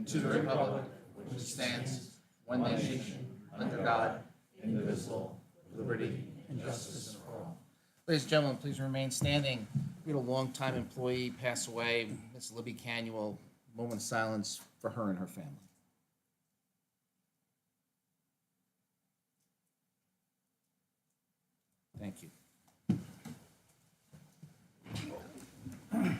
and to the republic which stands, one nation, under God, indivisible, with liberty and justice for all. Ladies and gentlemen, please remain standing. We had a longtime employee pass away, Ms. Libby Canuel. Moment of silence for her and her family. Thank you. Okay.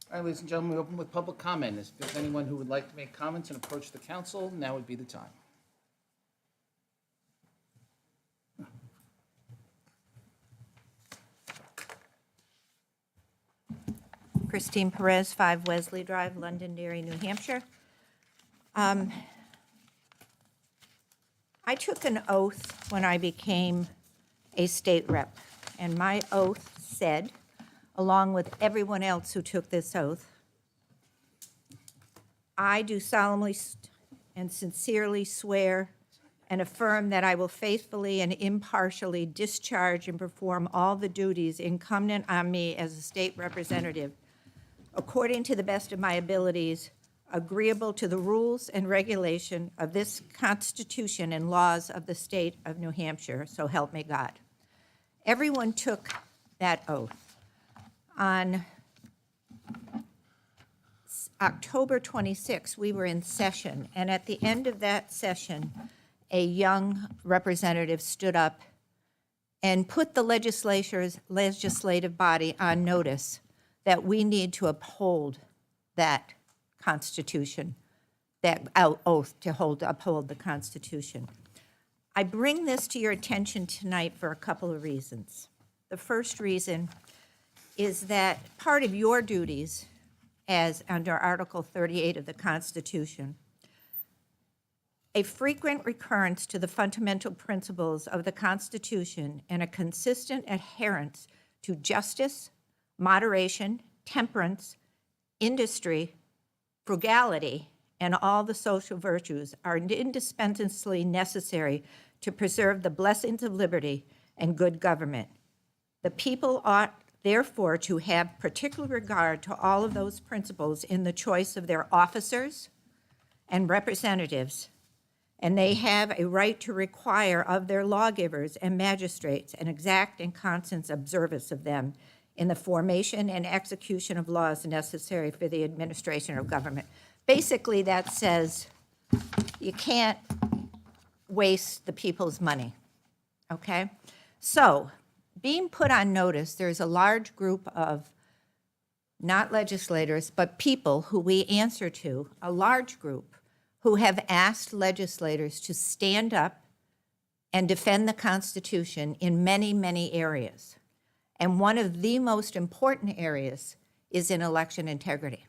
All right, ladies and gentlemen, we open with public comment. If there's anyone who would like to make comments and approach the council, now would be the time. Christine Perez, 5 Wesley Drive, Londonderry, New Hampshire. I took an oath when I became a state rep, and my oath said, along with everyone else who took this oath, I do solemnly and sincerely swear and affirm that I will faithfully and impartially discharge and perform all the duties incumbent on me as a state representative according to the best of my abilities, agreeable to the rules and regulation of this Constitution and laws of the state of New Hampshire, so help me God. Everyone took that oath. On October 26, we were in session, and at the end of that session, a young representative stood up and put the legislative body on notice that we need to uphold that Constitution, that oath to uphold the Constitution. I bring this to your attention tonight for a couple of reasons. The first reason is that part of your duties, as under Article 38 of the Constitution, a frequent recurrence to the fundamental principles of the Constitution and a consistent adherence to justice, moderation, temperance, industry, frugality, and all the social virtues are indispensably necessary to preserve the blessings of liberty and good government. The people ought, therefore, to have particular regard to all of those principles in the choice of their officers and representatives, and they have a right to require of their lawgivers and magistrates an exact and constant observance of them in the formation and execution of laws necessary for the administration of government. Basically, that says you can't waste the people's money, okay? So, being put on notice, there's a large group of, not legislators, but people who we answer to, a large group who have asked legislators to stand up and defend the Constitution in many, many areas. And one of the most important areas is in election integrity.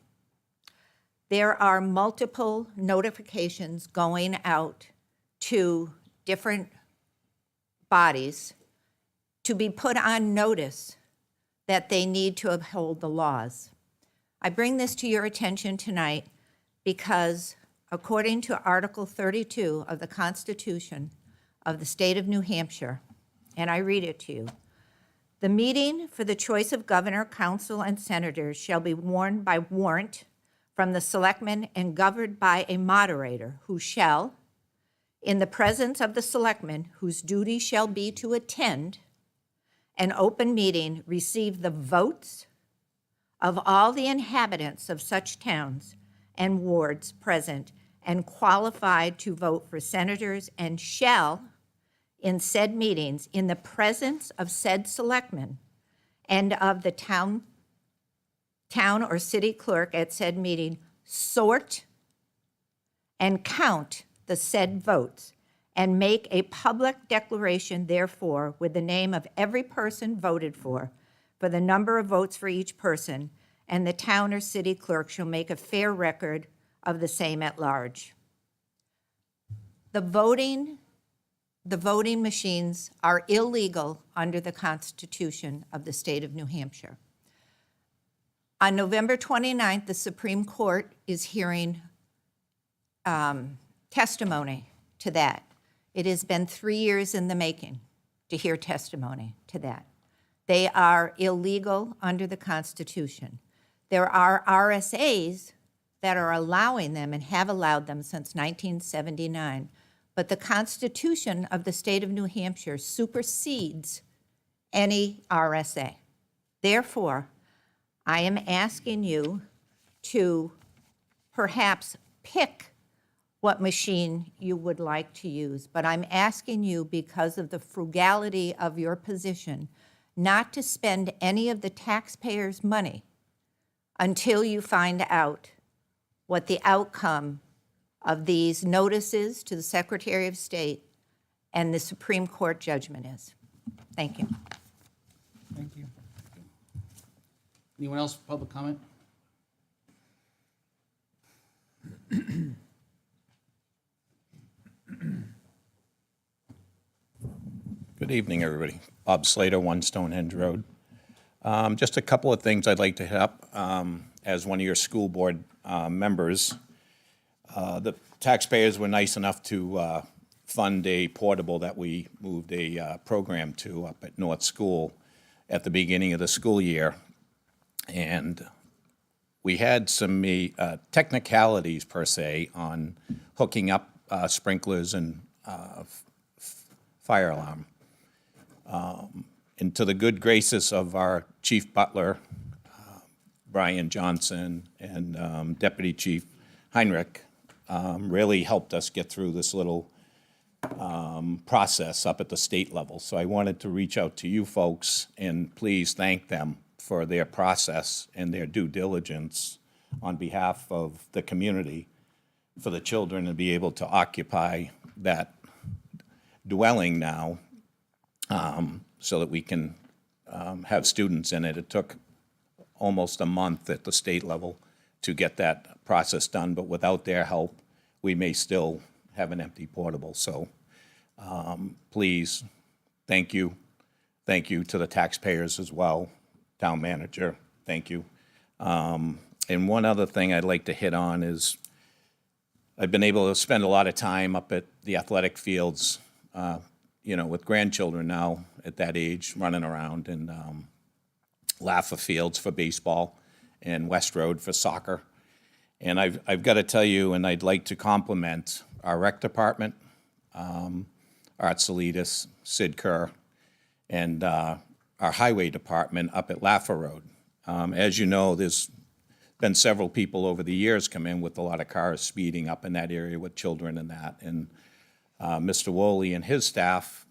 There are multiple notifications going out to different bodies to be put on notice that they need to uphold the laws. I bring this to your attention tonight because according to Article 32 of the Constitution of the state of New Hampshire, and I read it to you, the meeting for the choice of governor, council, and senators shall be warned by warrant from the selectmen and governed by a moderator who shall, in the presence of the selectmen, whose duty shall be to attend an open meeting, receive the votes of all the inhabitants of such towns and wards present and qualified to vote for senators, and shall, in said meetings, in the presence of said selectmen and of the town or city clerk at said meeting, sort and count the said votes, and make a public declaration therefore with the name of every person voted for the number of votes for each person, and the town or city clerk shall make a fair record of the same at large. The voting machines are illegal under the Constitution of the state of New Hampshire. On November 29th, the Supreme Court is hearing testimony to that. It has been 3 years in the making to hear testimony to that. They are illegal under the Constitution. There are RSAs that are allowing them and have allowed them since 1979, but the Constitution of the state of New Hampshire supersedes any RSA. Therefore, I am asking you to perhaps pick what machine you would like to use, but I'm asking you, because of the frugality of your position, not to spend any of the taxpayers' money until you find out what the outcome of these notices to the Secretary of State and the Supreme Court judgment is. Thank you. Thank you. Anyone else for public comment? Good evening, everybody. Bob Slater, 1 Stonehenge Road. Just a couple of things I'd like to hit up. As one of your school board members, the taxpayers were nice enough to fund a portable that we moved a program to up at North School at the beginning of the school year. And we had some technicalities, per se, on hooking up sprinklers and fire alarm. And to the good graces of our Chief Butler, Brian Johnson, and Deputy Chief Heinrich, really helped us get through this little process up at the state level. So I wanted to reach out to you folks and please thank them for their process and their due diligence on behalf of the community for the children to be able to occupy that dwelling now, so that we can have students in it. It took almost a month at the state level to get that process done, but without their help, we may still have an empty portable. So please, thank you. Thank you to the taxpayers as well. Town manager, thank you. And one other thing I'd like to hit on is I've been able to spend a lot of time up at the athletic fields, with grandchildren now at that age, running around, and Laffa Fields for baseball and West Road for soccer. And I've got to tell you, and I'd like to compliment our rec department, Art Salidas, Sid Kerr, and our highway department up at Laffa Road. As you know, there's been several people over the years come in with a lot of cars speeding up in that area with children and that. And Mr. Woolley and his staff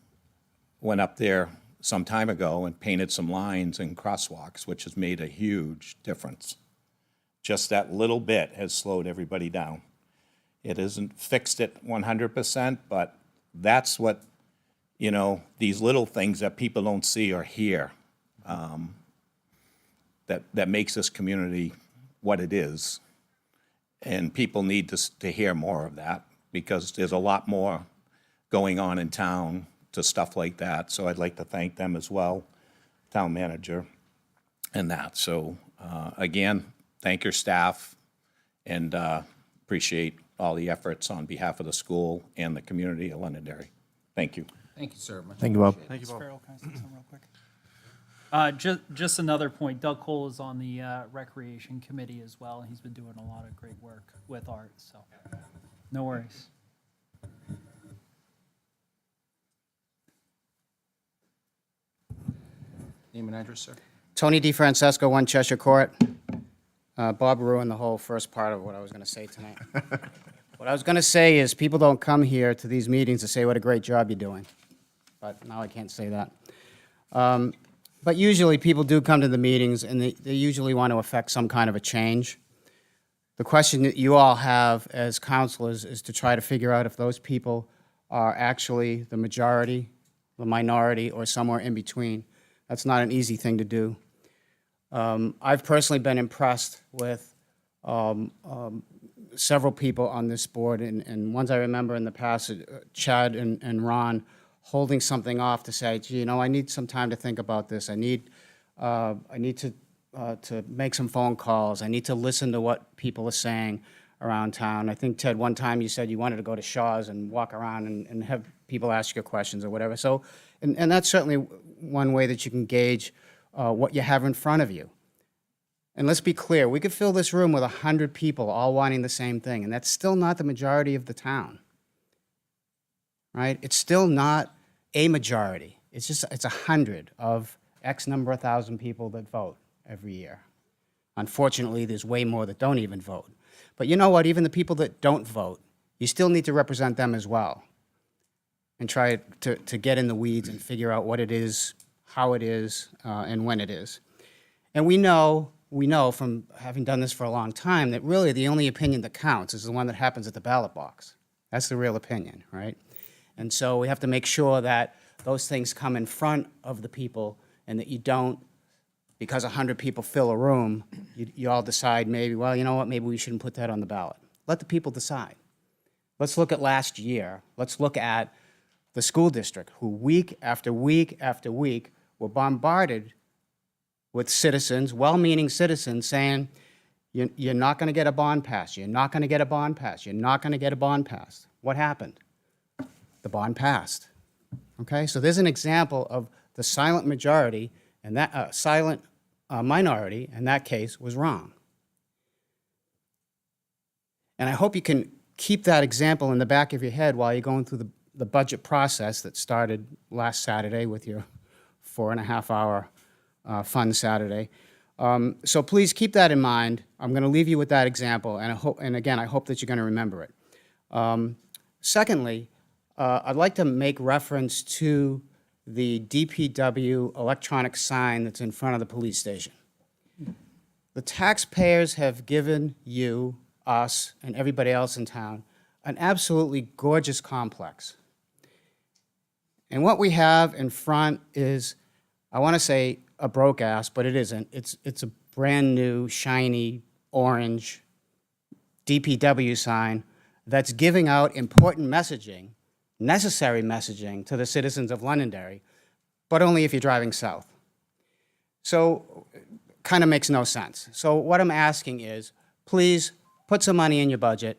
went up there some time ago and painted some lines and crosswalks, which has made a huge difference. Just that little bit has slowed everybody down. It hasn't fixed it 100%, but that's what, these little things that people don't see or hear, that makes this community what it is. And people need to hear more of that, because there's a lot more going on in town to stuff like that. So I'd like to thank them as well, town manager, and that. So again, thank your staff, and appreciate all the efforts on behalf of the school and the community of Londonderry. Thank you. Thank you, sir. Much Thank you, Bob. appreciated. Thank you, Bob. Farrell, can I say something real quick? Just another point, Doug Cole is on the Recreation Committee as well, and he's been doing a lot of great work with Art, so no worries. Name and address, sir. Tony DeFrancesco, 1 Cheshire Court. Bob ruined the whole first part of what I was going to say tonight. What I was going to say is people don't come here to these meetings to say what a great job you're doing, but now I can't say that. But usually people do come to the meetings, and they usually want to affect some kind of a change. The question that you all have as counselors is to try to figure out if those people are actually the majority, the minority, or somewhere in between. That's not an easy thing to do. I've personally been impressed with several people on this board, and ones I remember in the past, Chad and Ron, holding something off to say, gee, I need some time to think about this. I need to make some phone calls. I need to listen to what people are saying around town. I think, Ted, one time you said you wanted to go to Shaw's and walk around and have people ask you questions or whatever. So, and that's certainly one way that you can gauge what you have in front of you. And let's be clear, we could fill this room with 100 people all wanting the same thing, and that's still not the majority of the town, right? It's still not a majority. It's 100 of X number of thousand people that vote every year. Unfortunately, there's way more that don't even vote. But you know what? Even the people that don't vote, you still need to represent them as well and try to get in the weeds and figure out what it is, how it is, and when it is. And we know from having done this for a long time that really the only opinion that counts is the one that happens at the ballot box. That's the real opinion, right? And so we have to make sure that those things come in front of the people and that you don't, because 100 people fill a room, you all decide maybe, well, you know what, maybe we shouldn't put that on the ballot. Let the people decide. Let's look at last year. Let's look at the school district, who week after week after week were bombarded with citizens, well-meaning citizens, saying, you're not going to get a bond pass, you're not going to get a bond pass, you're not going to get a bond pass. What happened? The bond passed. Okay, so there's an example of the silent majority, and that silent minority in that case was wrong. And I hope you can keep that example in the back of your head while you're going through the budget process that started last Saturday with your 4.5-hour fun Saturday. So please keep that in mind. I'm going to leave you with that example, and again, I hope that you're going to remember it. Secondly, I'd like to make reference to the DPW electronic sign that's in front of the police station. The taxpayers have given you, us, and everybody else in town an absolutely gorgeous complex. And what we have in front is, I want to say a broke ass, but it isn't. It's a brand new, shiny, orange DPW sign that's giving out important messaging, necessary messaging to the citizens of Londonderry, but only if you're driving south. So kind of makes no sense. So what I'm asking is, please put some money in your budget,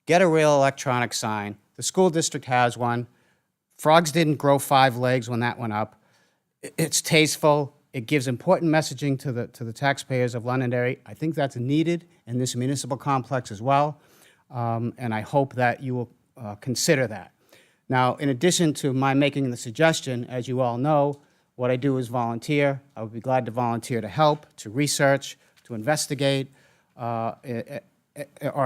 get a real electronic sign. The school district has one. Frogs didn't grow 5 legs when that went up. It's tasteful. It gives important messaging to the taxpayers of Londonderry. I think that's needed in this municipal complex as well, and I hope that you will consider that. Now, in addition to my making the suggestion, as you all know, what I do is volunteer. I would be glad to volunteer to help, to research, to investigate, or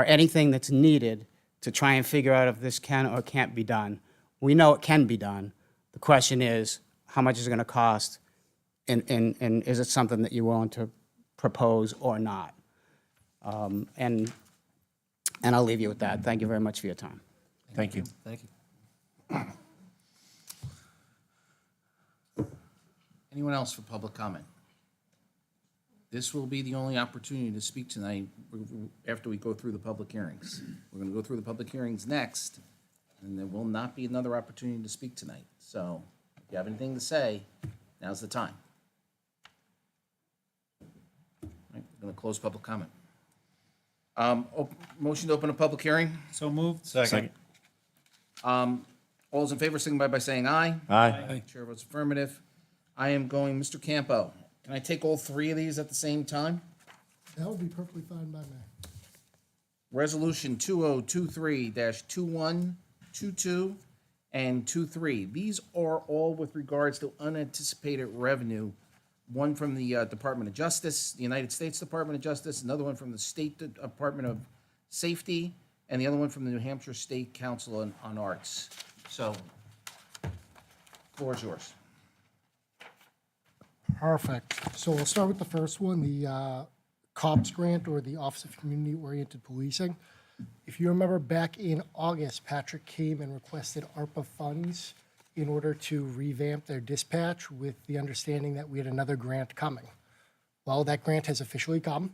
anything that's needed to try and figure out if this can or can't be done. We know it can be done. The question is, how much is it going to cost, and is it something that you're willing to propose or not? And I'll leave you with that. Thank you very much for your time. Thank you. Thank you. Anyone else for public comment? This will be the only opportunity to speak tonight after we go through the public hearings. We're going to go through the public hearings next, and there will not be another opportunity to speak tonight. So if you have anything to say, now's the time. All right, we're going to close public comment. Motion to open a public hearing. So moved. Second. All those in favor, signify by saying aye. Aye. Chair votes affirmative. I am going, Mr. Campo. Can I take all 3 of these at the same time? That would be perfectly fine by me. Resolution 2023-2122 and 23. These are all with regards to unanticipated revenue. One from the Department of Justice, the United States Department of Justice, another one from the State Department of Safety, and the other one from the New Hampshire State Council on Arts. So, floor is yours. Perfect. So we'll start with the first one, the COPS grant, or the Office of Community Oriented Policing. If you remember back in August, Patrick came and requested ARPA funds in order to revamp their dispatch with the understanding that we had another grant coming. Well, that grant has officially come.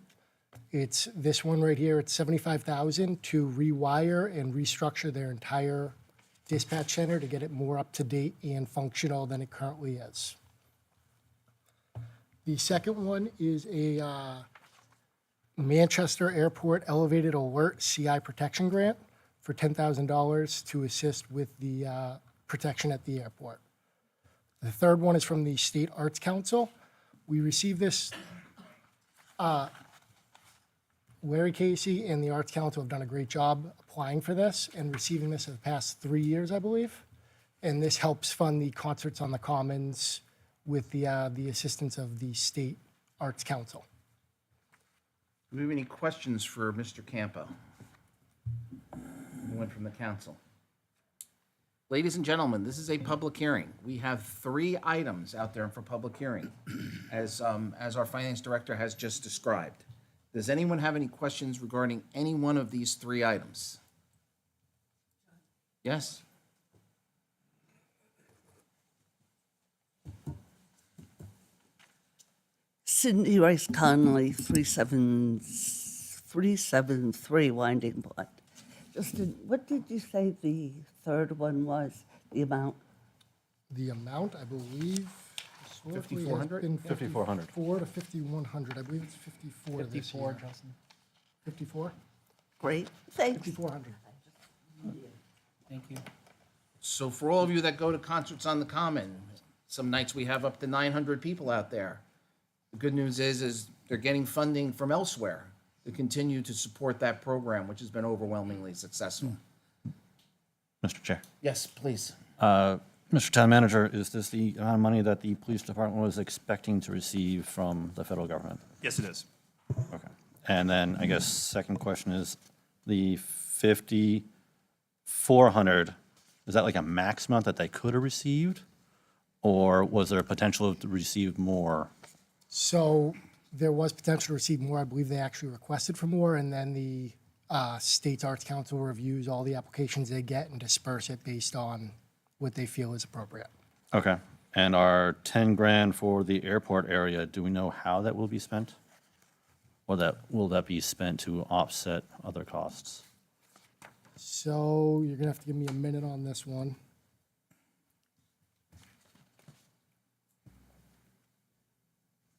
It's this one right here. It's $75,000 to rewire and restructure their entire dispatch center to get it more up to date and functional than it currently is. The second one is a Manchester Airport Elevated Alert CI Protection Grant for $10,000 to assist with the protection at the airport. The third one is from the State Arts Council. We received this, Larry Casey and the Arts Council have done a great job applying for this and receiving this in the past 3 years, I believe. And this helps fund the concerts on the Commons with the assistance of the State Arts Council. Do we have any questions for Mr. Campo? Anyone from the council? Ladies and gentlemen, this is a public hearing. We have 3 items out there for public hearing, as our finance director has just described. Does anyone have any questions regarding any one of these 3 items? Yes? Cindy Rice Conley, 373 Winding Block. Justin, what did you say the third one was, the amount? The amount, I believe, historically has 5,400? been 5,400. 54 to 5,100. I believe it's 54 this 54, year. Justin. 54? Great, thanks. 5,400. Thank you. So for all of you that go to concerts on the Common, some nights we have up to 900 people out there. The good news is they're getting funding from elsewhere to continue to support that program, which has been overwhelmingly successful. Mr. Chair. Yes, please. Mr. Town Manager, is this the amount of money that the police department was expecting to receive from the federal government? Yes, it is. Okay. And then I guess second question is the 5,400, is that like a max amount that they could have received? Or was there a potential to receive more? So there was potential to receive more. I believe they actually requested for more, and then the State's Arts Council reviews all the applications they get and disperse it based on what they feel is appropriate. Okay. And our 10 grand for the airport area, do we know how that will be spent? Or will that be spent to offset other costs? So you're gonna have to give me a minute on this one.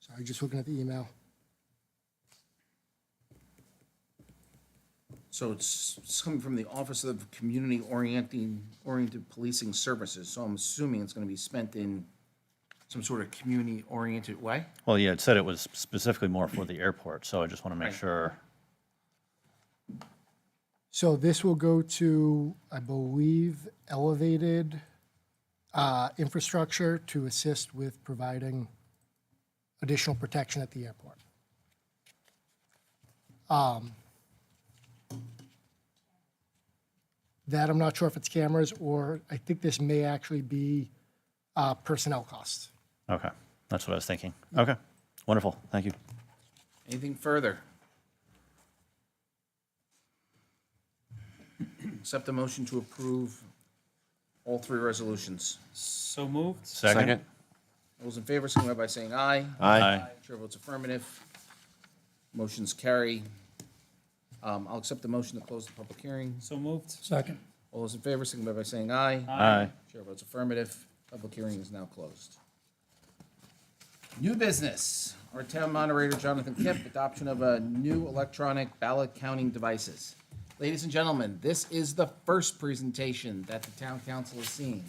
Sorry, just looking at the email. So it's coming from the Office of Community Oriented Policing Services, so I'm assuming it's going to be spent in some sort of community-oriented way? Well, yeah, it said it was specifically more for the airport, so I just want to make Right. sure. So this will go to, I believe, elevated infrastructure to assist with providing additional protection at the airport. That I'm not sure if it's cameras, or I think this may actually be personnel costs. Okay, that's what I was thinking. Okay, wonderful, thank you. Anything further? Accept the motion to approve all 3 resolutions. So moved. Second? Those in favor, signify by saying aye. Aye. Chair votes affirmative. Motion's carry. I'll accept the motion to close the public hearing. So moved. Second. All those in favor, signify by saying aye. Aye. Chair votes affirmative. Public hearing is now closed. New business. Our town moderator, Jonathan Kipp, adoption of a new electronic ballot counting devices. Ladies and gentlemen, this is the first presentation that the town council is seeing.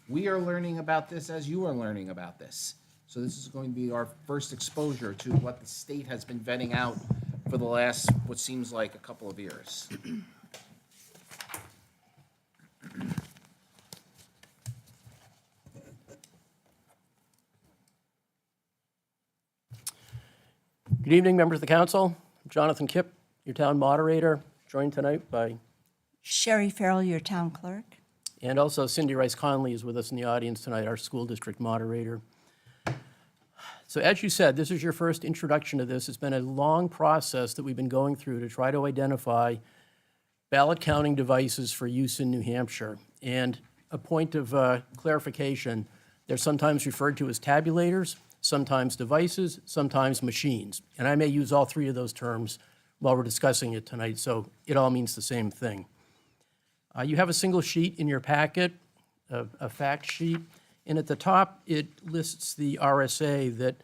We are learning about this as you are learning about this. So this is going to be our first exposure to what the state has been vetting out for the last, what seems like a couple of years. Good evening, members of the council. I'm Jonathan Kipp, your town moderator, joined tonight by, Sherry Farrell, your town clerk. and also Cindy Rice Conley is with us in the audience tonight, our school district moderator. So as you said, this is your first introduction to this. It's been a long process that we've been going through to try to identify ballot counting devices for use in New Hampshire. And a point of clarification, they're sometimes referred to as tabulators, sometimes devices, sometimes machines. And I may use all 3 of those terms while we're discussing it tonight, so it all means the same thing. You have a single sheet in your packet, a fact sheet, and at the top, it lists the RSA that,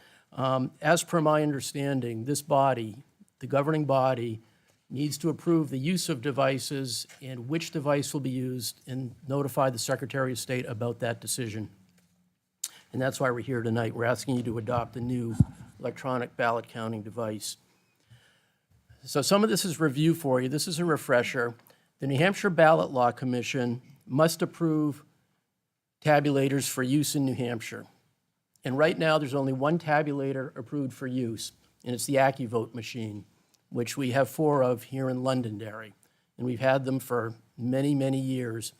as per my understanding, this body, the governing body, needs to approve the use of devices and which device will be used and notify the Secretary of State about that decision. And that's why we're here tonight. We're asking you to adopt a new electronic ballot counting device. So some of this is review for you. This is a refresher. The New Hampshire Ballot Law Commission must approve tabulators for use in New Hampshire. And right now, there's only one tabulator approved for use, and it's the AccuVote machine, which we have 4 of here in Londonderry. And we've had them for many, many years.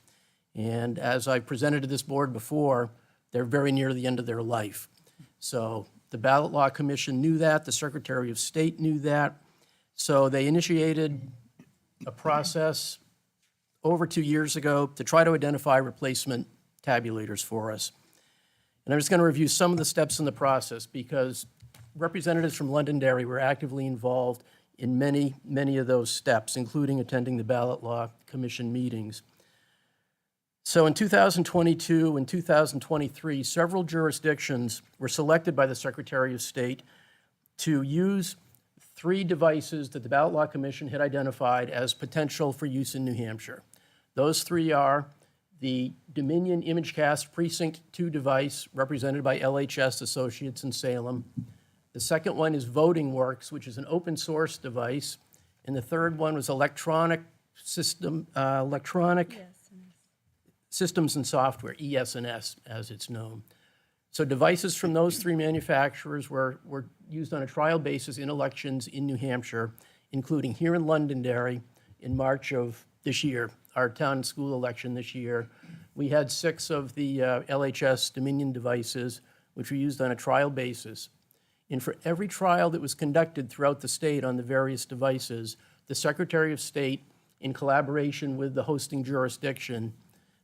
And as I presented to this board before, they're very near the end of their life. So the Ballot Law Commission knew that, the Secretary of State knew that. So they initiated a process over 2 years ago to try to identify replacement tabulators for us. And I'm just going to review some of the steps in the process because representatives from Londonderry were actively involved in many, many of those steps, including attending the Ballot Law Commission meetings. So in 2022 and 2023, several jurisdictions were selected by the Secretary of State to use 3 devices that the Ballot Law Commission had identified as potential for use in New Hampshire. Those 3 are the Dominion ImageCast Precinct 2 device, represented by LHS Associates in Salem. The second one is VotingWorks, which is an open source device. And the third one was Electronic Systems and Software, ES&S, as it's known. So devices from those 3 manufacturers were used on a trial basis in elections in New Hampshire, including here in Londonderry in March of this year, our town and school election this year. We had 6 of the LHS Dominion devices, which were used on a trial basis. And for every trial that was conducted throughout the state on the various devices, the Secretary of State, in collaboration with the hosting jurisdiction,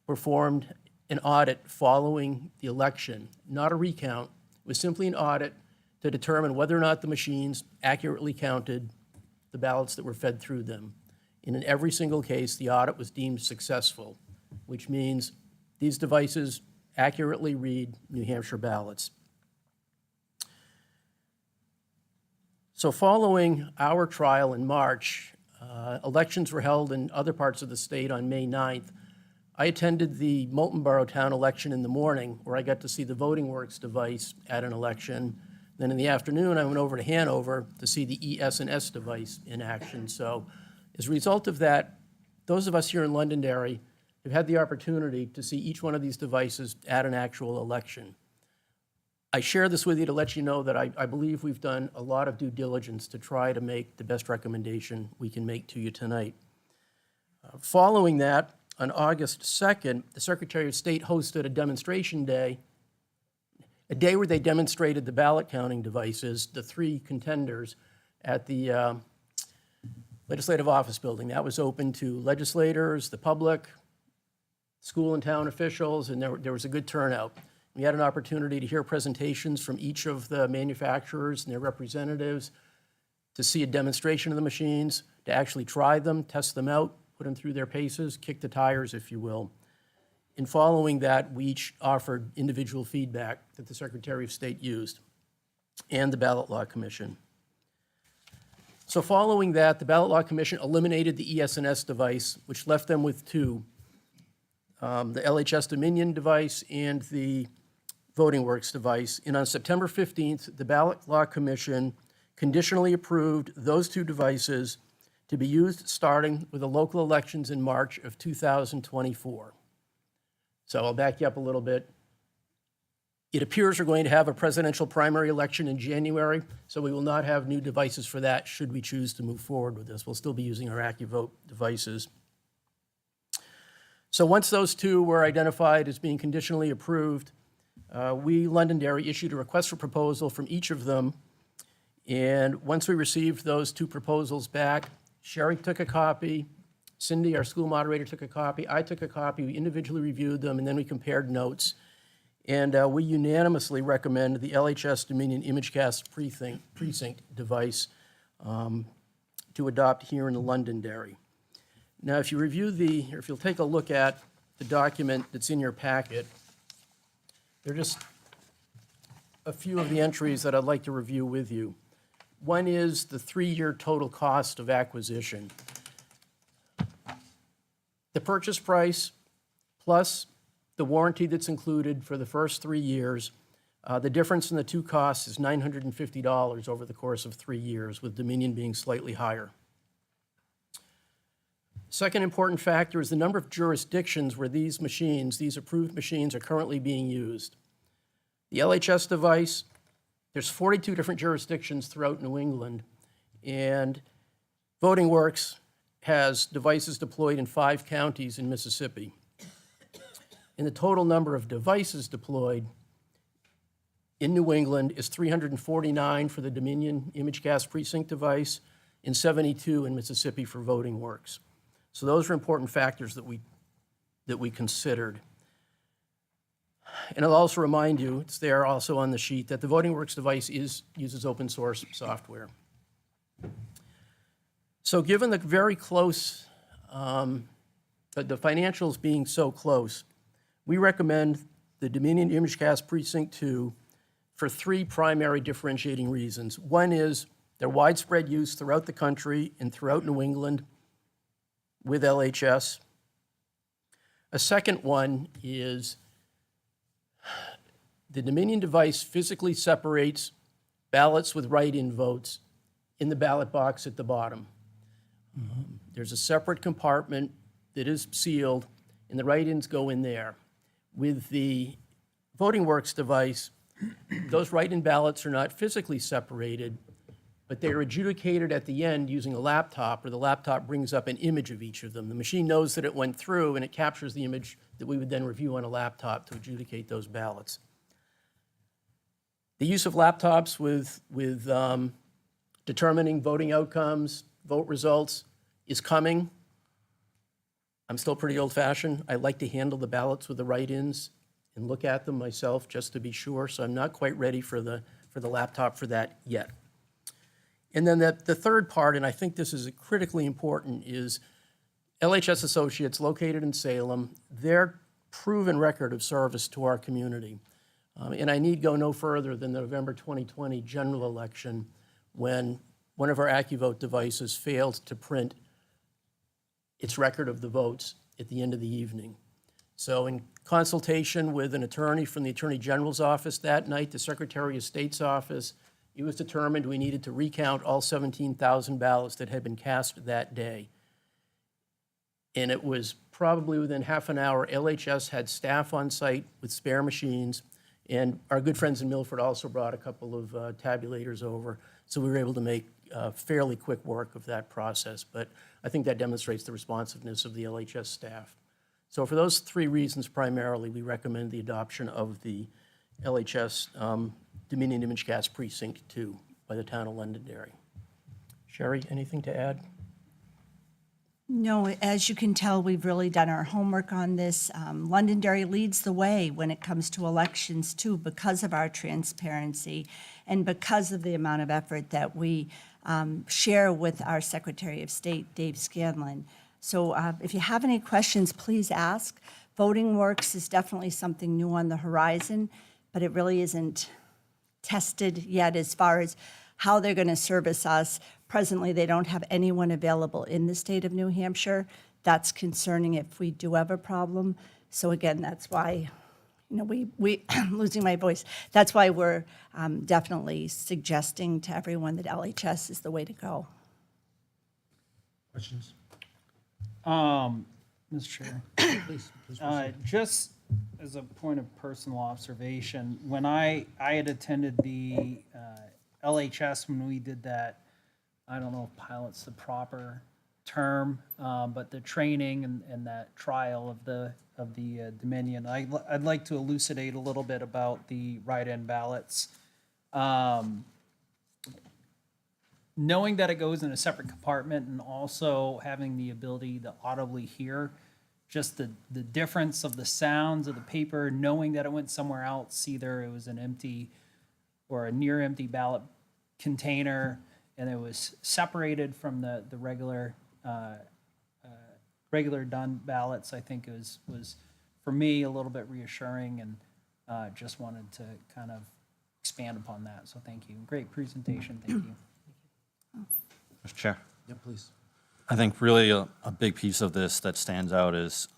performed an audit following the election, not a recount. It was simply an audit to determine whether or not the machines accurately counted the ballots that were fed through them. And in every single case, the audit was deemed successful, which means these devices accurately read New Hampshire ballots. So following our trial in March, elections were held in other parts of the state on May 9th. I attended the Moulton Borough Town election in the morning, where I got to see the VotingWorks device at an election. Then in the afternoon, I went over to Hanover to see the ES&S device in action. So as a result of that, those of us here in Londonderry have had the opportunity to see each one of these devices at an actual election. I share this with you to let you know that I believe we've done a lot of due diligence to try to make the best recommendation we can make to you tonight. Following that, on August 2nd, the Secretary of State hosted a demonstration day, a day where they demonstrated the ballot counting devices, the 3 contenders, at the Legislative Office Building. That was open to legislators, the public, school and town officials, and there was a good turnout. We had an opportunity to hear presentations from each of the manufacturers and their representatives, to see a demonstration of the machines, to actually try them, test them out, put them through their paces, kick the tires, if you will. In following that, we each offered individual feedback that the Secretary of State used and the Ballot Law Commission. So following that, the Ballot Law Commission eliminated the ES&S device, which left them with 2, the LHS Dominion device and the VotingWorks device. And on September 15th, the Ballot Law Commission conditionally approved those 2 devices to be used starting with the local elections in March of 2024. So I'll back you up a little bit. It appears we're going to have a presidential primary election in January, so we will not have new devices for that should we choose to move forward with this. We'll still be using our AccuVote devices. So once those 2 were identified as being conditionally approved, we, Londonderry, issued a request for proposal from each of them. And once we received those 2 proposals back, Sherry took a copy, Cindy, our school moderator, took a copy, I took a copy, we individually reviewed them, and then we compared notes. And we unanimously recommend the LHS Dominion ImageCast Precinct device to adopt here in Londonderry. Now, if you review or if you'll take a look at the document that's in your packet, there are just a few of the entries that I'd like to review with you. One is the 3-year total cost of acquisition. The purchase price plus the warranty that's included for the first 3 years, the difference in the two costs is $950 over the course of 3 years, with Dominion being slightly higher. Second important factor is the number of jurisdictions where these machines, these approved machines, are currently being used. The LHS device, there's 42 different jurisdictions throughout New England, and Voting Works has devices deployed in 5 counties in Mississippi. And the total number of devices deployed in New England is 349 for the Dominion ImageCast precinct device and 72 in Mississippi for Voting Works. So those are important factors that we considered. And I'll also remind you, it's there also on the sheet, that the Voting Works device uses open source software. So given the very close, the financials being so close, we recommend the Dominion ImageCast Precinct 2 for 3 primary differentiating reasons. One is their widespread use throughout the country and throughout New England with LHS. A second one is the Dominion device physically separates ballots with write-in votes in the ballot box at the bottom. There's a separate compartment that is sealed, and the write-ins go in there. With the Voting Works device, those write-in ballots are not physically separated, but they are adjudicated at the end using a laptop, where the laptop brings up an image of each of them. The machine knows that it went through, and it captures the image that we would then review on a laptop to adjudicate those ballots. The use of laptops with determining voting outcomes, vote results, is coming. I'm still pretty old-fashioned. I like to handle the ballots with the write-ins and look at them myself just to be sure, so I'm not quite ready for the laptop for that yet. And then the third part, and I think this is critically important, is LHS Associates located in Salem, their proven record of service to our community. And I need go no further than the November 2020 general election, when one of our AccuVote devices failed to print its record of the votes at the end of the evening. So in consultation with an attorney from the Attorney General's office that night, the Secretary of State's office, it was determined we needed to recount all 17,000 ballots that had been cast that day. And it was probably within half an hour, LHS had staff on site with spare machines, and our good friends in Milford also brought a couple of tabulators over, so we were able to make fairly quick work of that process. But I think that demonstrates the responsiveness of the LHS staff. So for those 3 reasons primarily, we recommend the adoption of the LHS Dominion ImageCast Precinct 2 by the town of Londonderry. Sherry, anything to add? No, as you can tell, we've really done our homework on this. Londonderry leads the way when it comes to elections, too, because of our transparency and because of the amount of effort that we share with our Secretary of State, Dave Scanlon. So if you have any questions, please ask. Voting Works is definitely something new on the horizon, but it really isn't tested yet as far as how they're going to service us. Presently, they don't have anyone available in the state of New Hampshire. That's concerning if we do have a problem. So again, that's why, we losing my voice. That's why we're definitely suggesting to everyone that LHS is the way to go. Questions? Mr. Chair. Please Just as a point of personal observation, when I had attended the LHS when we did that, I don't know if pilot's the proper term, but the training and that trial of the Dominion, I'd like to elucidate a little bit about the write-in ballots. Knowing that it goes in a separate compartment and also having the ability to audibly hear just the difference of the sounds of the paper, knowing that it went somewhere else, either it was an empty or a near empty ballot container, and it was separated from the regular done ballots, I think was for me a little bit reassuring, and just wanted to kind of expand upon that. So thank you. Great presentation. Thank you. Mr. Chair. Yeah, please. I think really a big piece of this that stands out is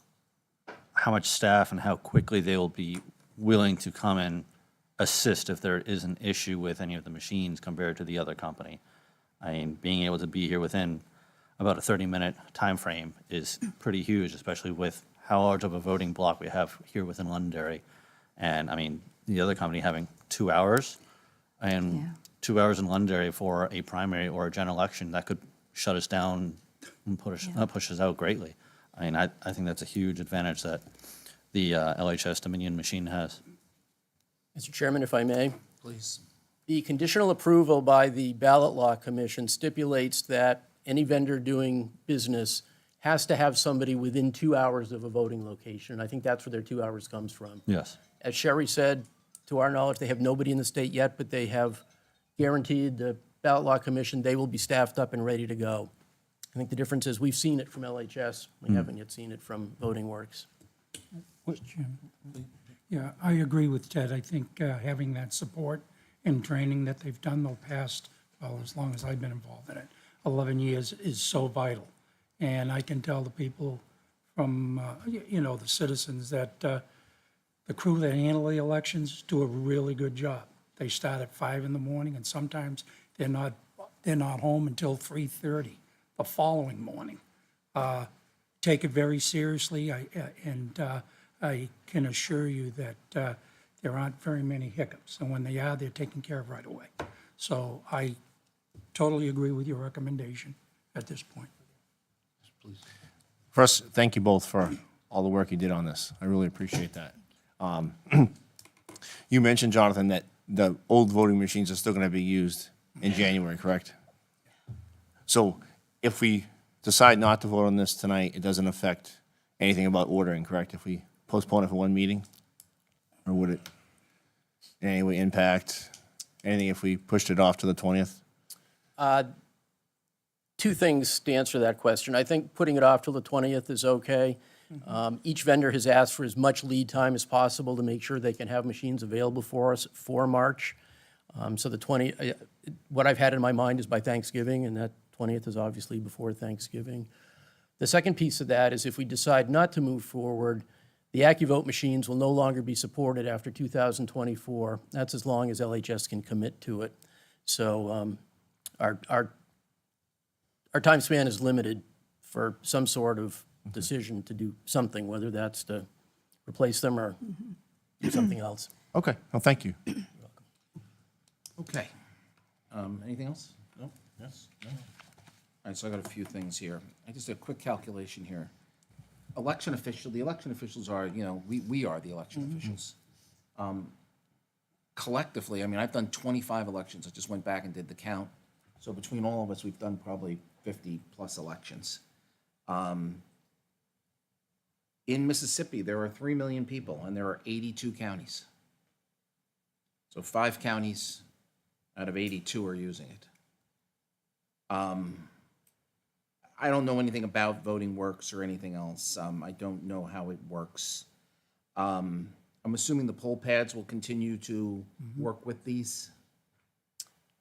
how much staff and how quickly they will be willing to come and assist if there is an issue with any of the machines compared to the other company. I mean, being able to be here within about a 30-minute time frame is pretty huge, especially with how large of a voting block we have here within Londonderry. And I mean, the other company having 2 hours, and Yeah. 2 hours in Londonderry for a primary or a general election, that could shut us down and push us out greatly. I mean, I think that's a huge advantage that the LHS Dominion machine has. Mr. Chairman, if I may. Please. The conditional approval by the Ballot Law Commission stipulates that any vendor doing business has to have somebody within 2 hours of a voting location. And I think that's where their 2 hours comes from. Yes. As Sherry said, to our knowledge, they have nobody in the state yet, but they have guaranteed the Ballot Law Commission they will be staffed up and ready to go. I think the difference is we've seen it from LHS. We haven't yet seen it from Voting Works. Yeah, I agree with Ted. I think having that support and training that they've done the past, well, as long as I've been involved in it, 11 years, is so vital. And I can tell the people from, the citizens that the crew that handle the elections do a really good job. They start at 5 in the morning, and sometimes they're not home until 3:30 the following morning. Take it very seriously, and I can assure you that there aren't very many hiccups, and when they are, they're taken care of right away. So I totally agree with your recommendation at this point. First, thank you both for all the work you did on this. I really appreciate that. You mentioned, Jonathan, that the old voting machines are still going to be used in January, correct? So if we decide not to vote on this tonight, it doesn't affect anything about ordering, correct? If we postpone it for one meeting? Or would it in any way impact anything if we pushed it off to the 20th? Two things to answer that question. I think putting it off till the 20th is okay. Each vendor has asked for as much lead time as possible to make sure they can have machines available for us for March. So the what I've had in my mind is by Thanksgiving, and that 20th is obviously before Thanksgiving. The second piece of that is if we decide not to move forward, the AccuVote machines will no longer be supported after 2024. That's as long as LHS can commit to it. So our time span is limited for some sort of decision to do something, whether that's to replace them or do something else. Okay, well, thank you. Okay. Anything else? No? Yes? No? All right, so I got a few things here. I just did a quick calculation here. The election officials are, we are the election officials. Collectively, I mean, I've done 25 elections. I just went back and did the count. So between all of us, we've done probably 50-plus elections. In Mississippi, there are 3 million people, and there are 82 counties. So 5 counties out of 82 are using it. I don't know anything about Voting Works or anything else. I don't know how it works. I'm assuming the poll pads will continue to work with these?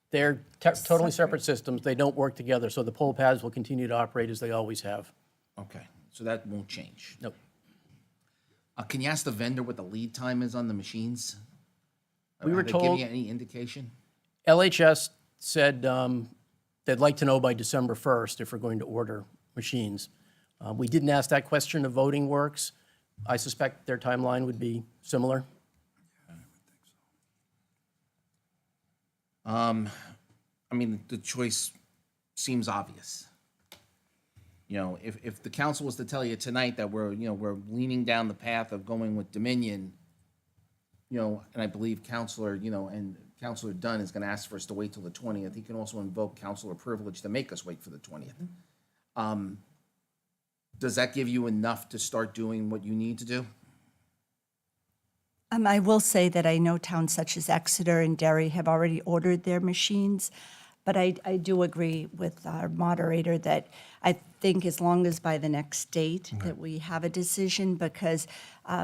They're totally separate systems. They don't work together, so the poll pads will continue to operate as they always have. Okay, so that won't change. Nope. Can you ask the vendor what the lead time is on the machines? We were Have they given told- you any indication? LHS said they'd like to know by December 1st if we're going to order machines. We didn't ask that question of Voting Works. I suspect their timeline would be similar. I mean, the choice seems obvious. If the council was to tell you tonight that we're leaning down the path of going with Dominion, and I believe Councilor Dunn is going to ask for us to wait till the 20th. He can also invoke councilor privilege to make us wait for the 20th. Does that give you enough to start doing what you need to do? I will say that I know towns such as Exeter and Derry have already ordered their machines, but I do agree with our moderator that I think as long as by the next date that we have a decision, because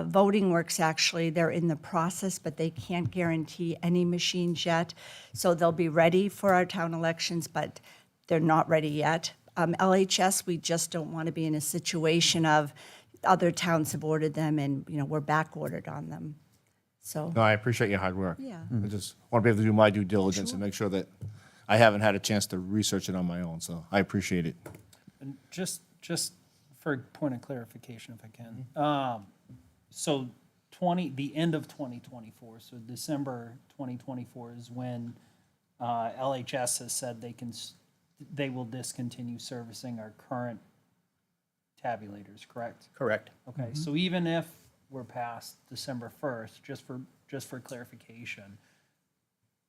Voting Works actually, they're in the process, but they can't guarantee any machines yet. So they'll be ready for our town elections, but they're not ready yet. LHS, we just don't want to be in a situation of other towns have ordered them and, we're back ordered on them. So, No, I appreciate your hard work. Yeah. I just want to be able to do my due diligence and make sure that I haven't had a chance to research it on my own, so I appreciate it. And just for a point of clarification, if I can. So the end of 2024, so December 2024 is when LHS has said they will discontinue servicing our current tabulators, correct? Correct. Okay, so even if we're past December 1st, just for clarification,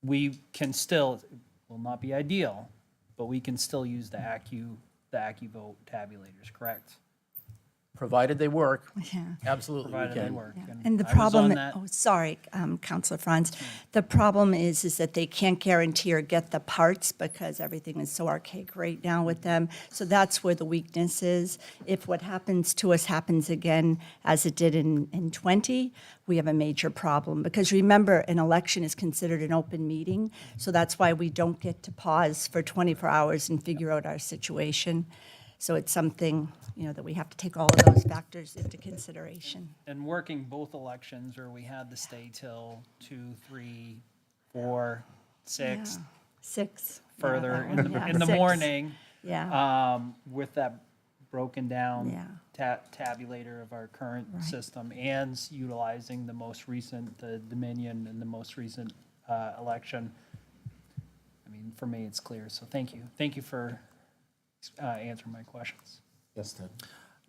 we can still, it will not be ideal, but we can still use the AccuVote tabulators, correct? Provided they work, yeah. absolutely we Provided they can. work. And the I was problem, on that. oh, sorry, Counselor Franz, the problem is that they can't guarantee or get the parts because everything is so archaic right now with them. So that's where the weakness is. If what happens to us happens again, as it did in 20, we have a major problem. Because remember, an election is considered an open meeting, so that's why we don't get to pause for 24 hours and figure out our situation. So it's something, that we have to take all of those factors into consideration. And working both elections, where we had to stay till 2, 3, 4, 6, 6. further Yeah, that one, yeah, in the 6. morning, Yeah, with that broken down Yeah. tabulator of our current system, and utilizing the most recent, the Dominion and the most recent election. I mean, for me, it's clear, so thank you. Thank you for answering my questions. Yes, Ted.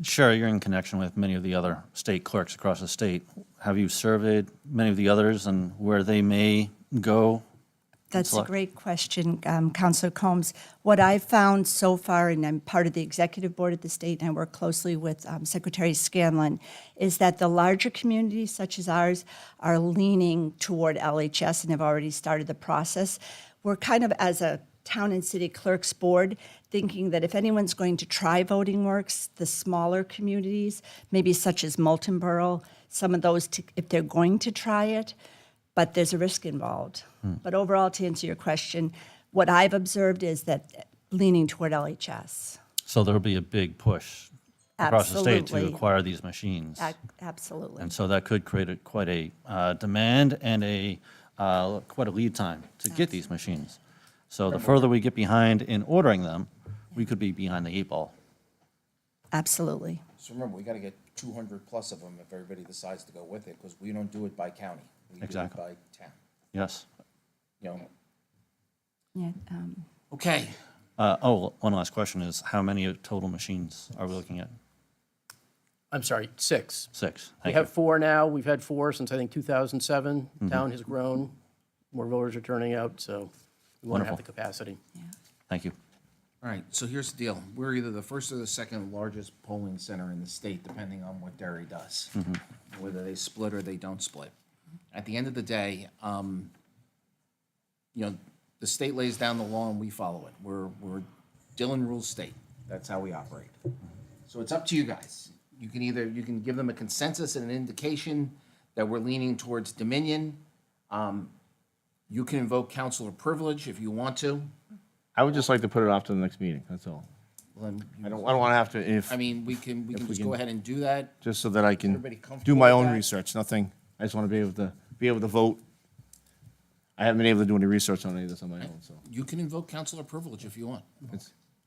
Sure, you're in connection with many of the other state clerks across the state. Have you surveyed many of the others and where they may go? that's a Select- great question, Counselor Combs. What I've found so far, and I'm part of the executive board at the state, and I work closely with Secretary Scanlon, is that the larger communities such as ours are leaning toward LHS and have already started the process. We're kind of, as a town and city clerks board, thinking that if anyone's going to try Voting Works, the smaller communities, maybe such as Moulton Borough, some of those, if they're going to try it, but there's a risk involved. But overall, to answer your question, what I've observed is that leaning toward LHS. So there'll be a big push across the state to Absolutely. acquire these machines. Absolutely. And so that could create quite a demand and quite a lead time to get these machines. So the further we get behind in ordering them, we could be behind the 8 ball. Absolutely. So remember, we gotta get 200 plus of them if everybody decides to go with it, because we don't do it by county. We do it Exactly. by town, Yes. Yeah, Okay, One last question is, how many total machines are we looking at? I'm sorry, 6. 6. We Thank have you. 4 now. We've had 4 since, I think, 2007. Town has grown. More voters are turning out, so we want to have the Wonderful. capacity. Thank you. all right, so here's the deal. We're either the first or the second largest polling center in the state, depending on what Derry does. Whether they split or they don't split. At the end of the day, the state lays down the law and we follow it. We're Dillon rules state. That's how we operate. So it's up to you guys. You can give them a consensus and an indication that we're leaning towards Dominion. You can invoke counselor privilege if you want to. I would just like to put it off to the next meeting, that's all. Well, then I don't want to have to, I mean, we can we just can- go ahead and do that. just so that I can Everybody comfortable do my with own that? research, nothing, I just want to be able to vote. I haven't been able to do any research on any of this on my own, so. You can invoke counselor privilege if you want.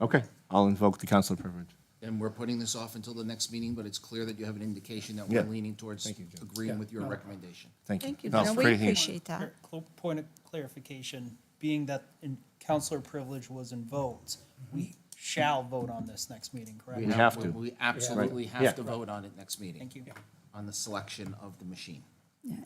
Okay, I'll invoke the council privilege. And we're putting this off until the next meeting, but it's clear that you have an indication that we're Yeah. leaning towards agreeing with your recommendation. Thank you. thank you. No, No, it's we great hearing. appreciate that. Point of clarification, being that counselor privilege was invoked, we shall vote on this next meeting, correct? We have to. We absolutely Yeah. have to vote on it next meeting. Thank you. On the selection of the machine.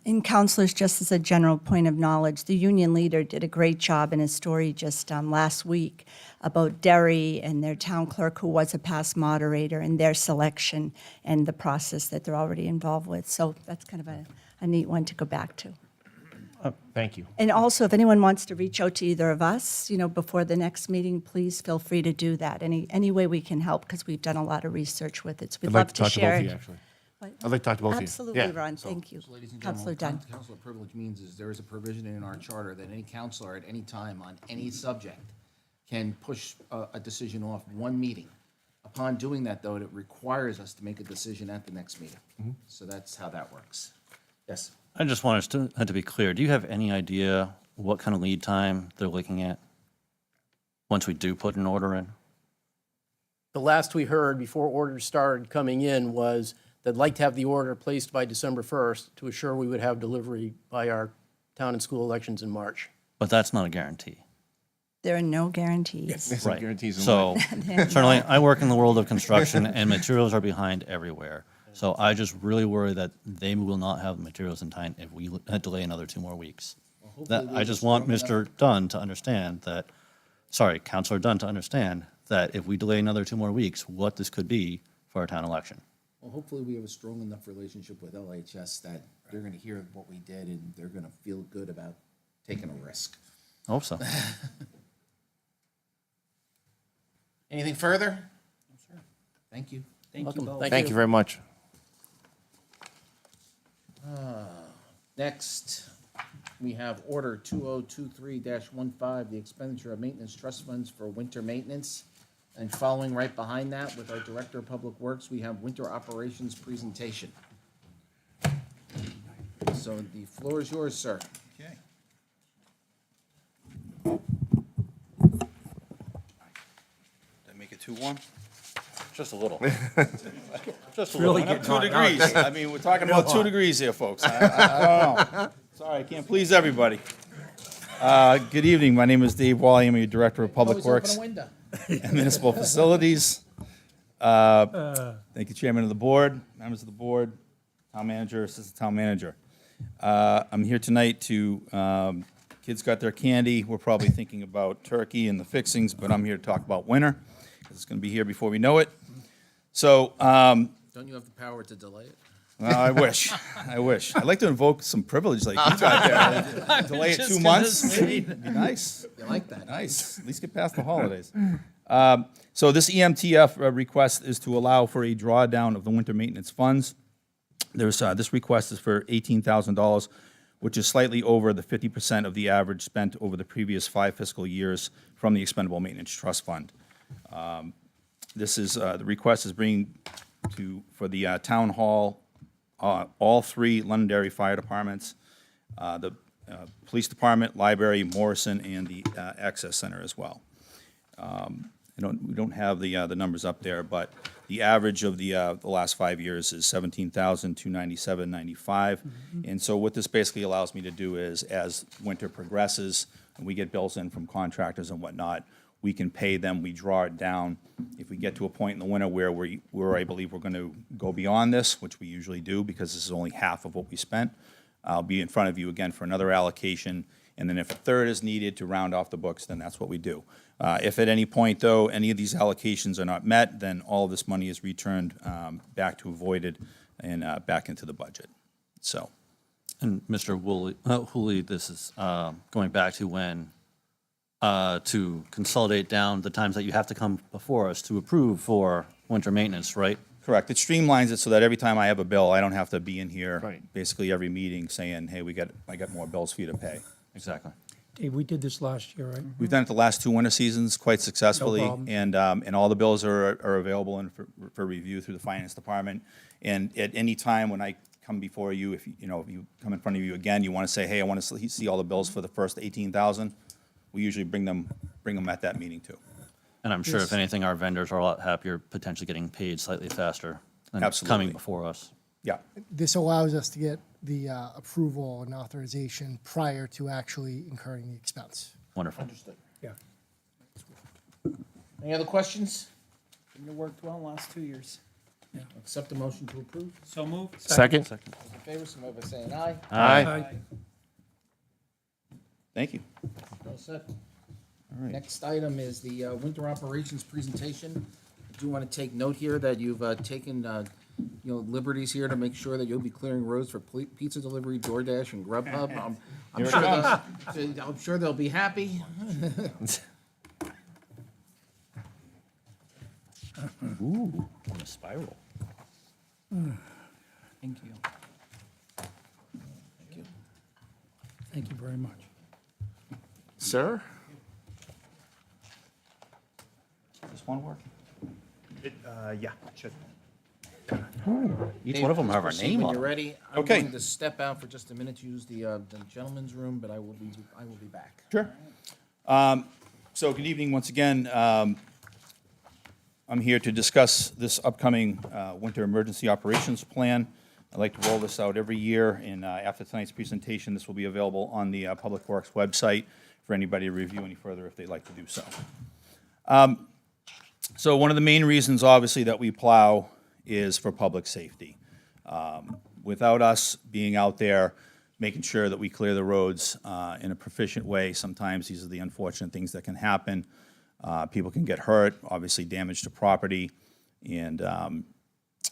And counselors, just as a general point of knowledge, the union leader did a great job in a story just last week about Derry and their town clerk, who was a past moderator, and their selection and the process that they're already involved with. So that's kind of a neat one to go back to. Thank you. And also, if anyone wants to reach out to either of us, before the next meeting, please feel free to do that. Any way we can help, because we've done a lot of research with it. So we'd I'd love like to to talk to both share of it. you, actually. What? I'd like to talk to both of you. Absolutely, Yeah. Ron, thank you. So, ladies and Counselor gentlemen, Dunn. what counselor privilege means is there is a provision in our charter that any counselor at any time on any subject can push a decision off one meeting. Upon doing that, though, it requires us to make a decision at the next meeting. So that's how that works. Yes? I just want us to be clear. Do you have any idea what kind of lead time they're looking at once we do put an order in? The last we heard before orders started coming in was they'd like to have the order placed by December 1st to assure we would have delivery by our town and school elections in March. But that's not a guarantee. There are no guarantees. There's some Right. guarantees in So life. certainly, I work in the world of construction, and materials are behind everywhere. So I just really worry that they will not have the materials in time if we delay another 2 more weeks. That, I just want Mr. Dunn to understand that, sorry, Councilor Dunn to understand that if we delay another 2 more weeks, what this could be for our town election. Well, hopefully we have a strong enough relationship with LHS that they're gonna hear what we did and they're gonna feel good about taking a risk. I hope so. Anything further? Thank you. Thank you Welcome. both. Thank Thank you very much. Next, we have Order 2023-15, the expenditure of maintenance trust funds for winter maintenance. And following right behind that, with our Director of Public Works, we have winter operations presentation. So the floor is yours, sir. Okay. Did I make it too warm? Just a little. Just a little. Went up 2 degrees. I mean, we're talking about 2 degrees here, folks. I don't know. Sorry, I can't please everybody. Good evening. My name is Dave Wally. I'm your Director of Public Always open Works a window. and Municipal Facilities. Thank you, Chairman of the Board, members of the Board, Town Manager, Assistant Town Manager. I'm here tonight to, kids got their candy. We're probably thinking about turkey and the fixings, but I'm here to talk about winter, because it's going to be here before we know it. So, Don't you have the power to delay it? well, I wish. I wish. I'd like to invoke some privilege like you got there. Delay it 2 months. It'd be nice. You like that? Nice. At least get past the holidays. So this EMTF request is to allow for a drawdown of the winter maintenance funds. There's, this request is for $18,000, which is slightly over the 50% of the average spent over the previous 5 fiscal years from the Expendable Maintenance Trust Fund. This is, the request is bringing for the town hall, all 3 Londonderry fire departments, the police department, library, Morrison, and the access center as well. We don't have the numbers up there, but the average of the last 5 years is $17,297.95. And so what this basically allows me to do is, as winter progresses and we get bills in from contractors and whatnot, we can pay them, we draw it down. If we get to a point in the winter where I believe we're going to go beyond this, which we usually do because this is only half of what we spent, I'll be in front of you again for another allocation. And then if a third is needed to round off the books, then that's what we do. If at any point, though, any of these allocations are not met, then all of this money is returned back to avoided and back into the budget. So, And Mr. Hooley, this is going back to when, to consolidate down the times that you have to come before us to approve for winter maintenance, right? correct. It streamlines it so that every time I have a bill, I don't have to be in here Right. basically every meeting saying, hey, I got more bills for you to pay. Exactly. Dave, we did this last year, right? We've done it the last 2 winter seasons quite successfully. problem. And all the bills are available and for review through the finance department. And at any time when I come before you, if you come in front of you again, you want to say, hey, I want to see all the bills for the first 18,000, we usually bring them at that meeting too. And I'm sure if anything, our vendors are a lot happier potentially getting paid slightly faster than Absolutely. coming before us. Yeah, This allows us to get the approval and authorization prior to actually incurring the expense. Wonderful. Understood. Yeah. Any other questions? It worked well last 2 years. Accept the motion to approve. So moved. Second? Those in favor, signify by saying aye. Aye. thank you. All set. All right. Next item is the winter operations presentation. I do want to take note here that you've taken, liberties here to make sure that you'll be clearing roads for pizza delivery, DoorDash, and Grubhub. I'm sure they'll be happy. Ooh, on a spiral. Thank you. Thank you very much. Sir? this one work? Yeah, should. Each Dave, one of them please have our proceed name when on you're them. ready. I'm Okay. going to step out for just a minute to use the gentleman's room, but I will be back. Sure. So good evening once again. I'm here to discuss this upcoming winter emergency operations plan. I like to roll this out every year, and after tonight's presentation, this will be available on the Public Works website for anybody to review any further if they'd like to do so. So one of the main reasons, obviously, that we plow is for public safety. Without us being out there, making sure that we clear the roads in a proficient way, sometimes these are the unfortunate things that can happen. People can get hurt, obviously damage to property, and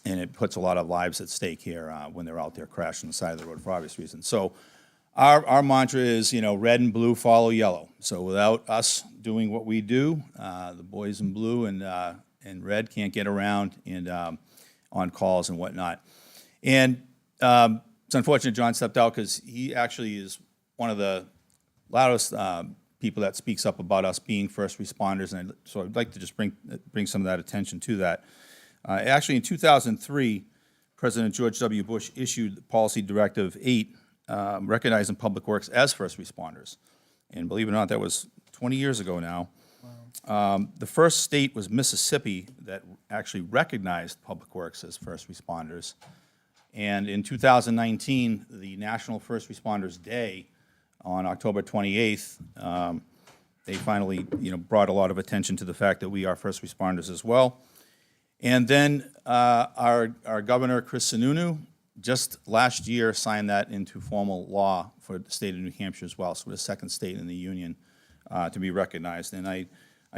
it puts a lot of lives at stake here when they're out there crashing the side of the road for obvious reasons. So our mantra is, red and blue follow yellow. So without us doing what we do, the boys in blue and red can't get around and on calls and whatnot. And it's unfortunate John stepped out because he actually is one of the loudest people that speaks up about us being first responders, and so I'd like to just bring some of that attention to that. Actually, in 2003, President George W. Bush issued Policy Directive 8, recognizing public works as first responders. And believe it or not, that was 20 years ago now. The first state was Mississippi that actually recognized public works as first responders. And in 2019, the National First Responders Day, on October 28th, they finally, brought a lot of attention to the fact that we are first responders as well. And then our governor, Chris Sununu, just last year signed that into formal law for the state of New Hampshire as well. So we're the second state in the union to be recognized. And I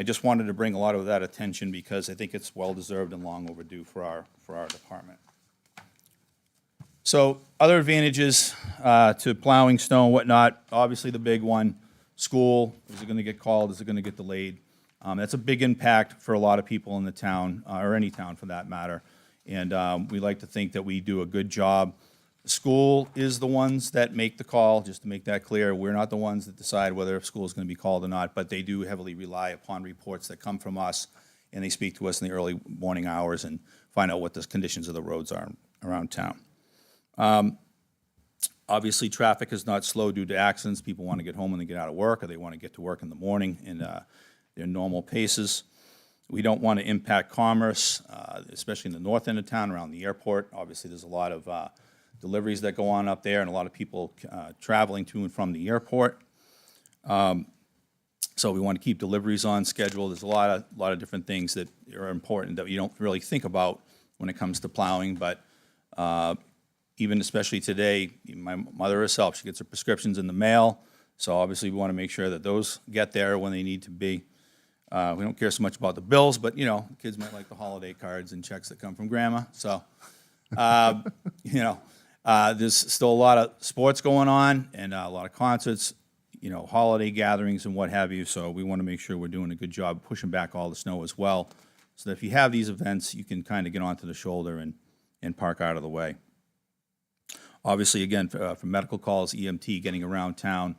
just wanted to bring a lot of that attention because I think it's well-deserved and long overdue for our department. So other advantages to plowing snow and whatnot, obviously the big one, school, is it going to get called, is it going to get delayed? That's a big impact for a lot of people in the town, or any town for that matter. And we like to think that we do a good job. The school is the ones that make the call, just to make that clear. We're not the ones that decide whether a school is going to be called or not, but they do heavily rely upon reports that come from us, and they speak to us in the early morning hours and find out what the conditions of the roads are around town. Obviously, traffic is not slow due to accidents. People want to get home when they get out of work, or they want to get to work in the morning in their normal paces. We don't want to impact commerce, especially in the north end of town around the airport. Obviously, there's a lot of deliveries that go on up there and a lot of people traveling to and from the airport. So we want to keep deliveries on schedule. There's a lot of different things that are important that you don't really think about when it comes to plowing, but even especially today, my mother herself, she gets her prescriptions in the mail, so obviously we want to make sure that those get there when they need to be. We don't care so much about the bills, but, kids might like the holiday cards and checks that come from grandma, so, there's still a lot of sports going on and a lot of concerts, holiday gatherings and what have you, so we want to make sure we're doing a good job pushing back all the snow as well, so that if you have these events, you can kind of get onto the shoulder and park out of the way. Obviously, again, for medical calls, EMT, getting around town,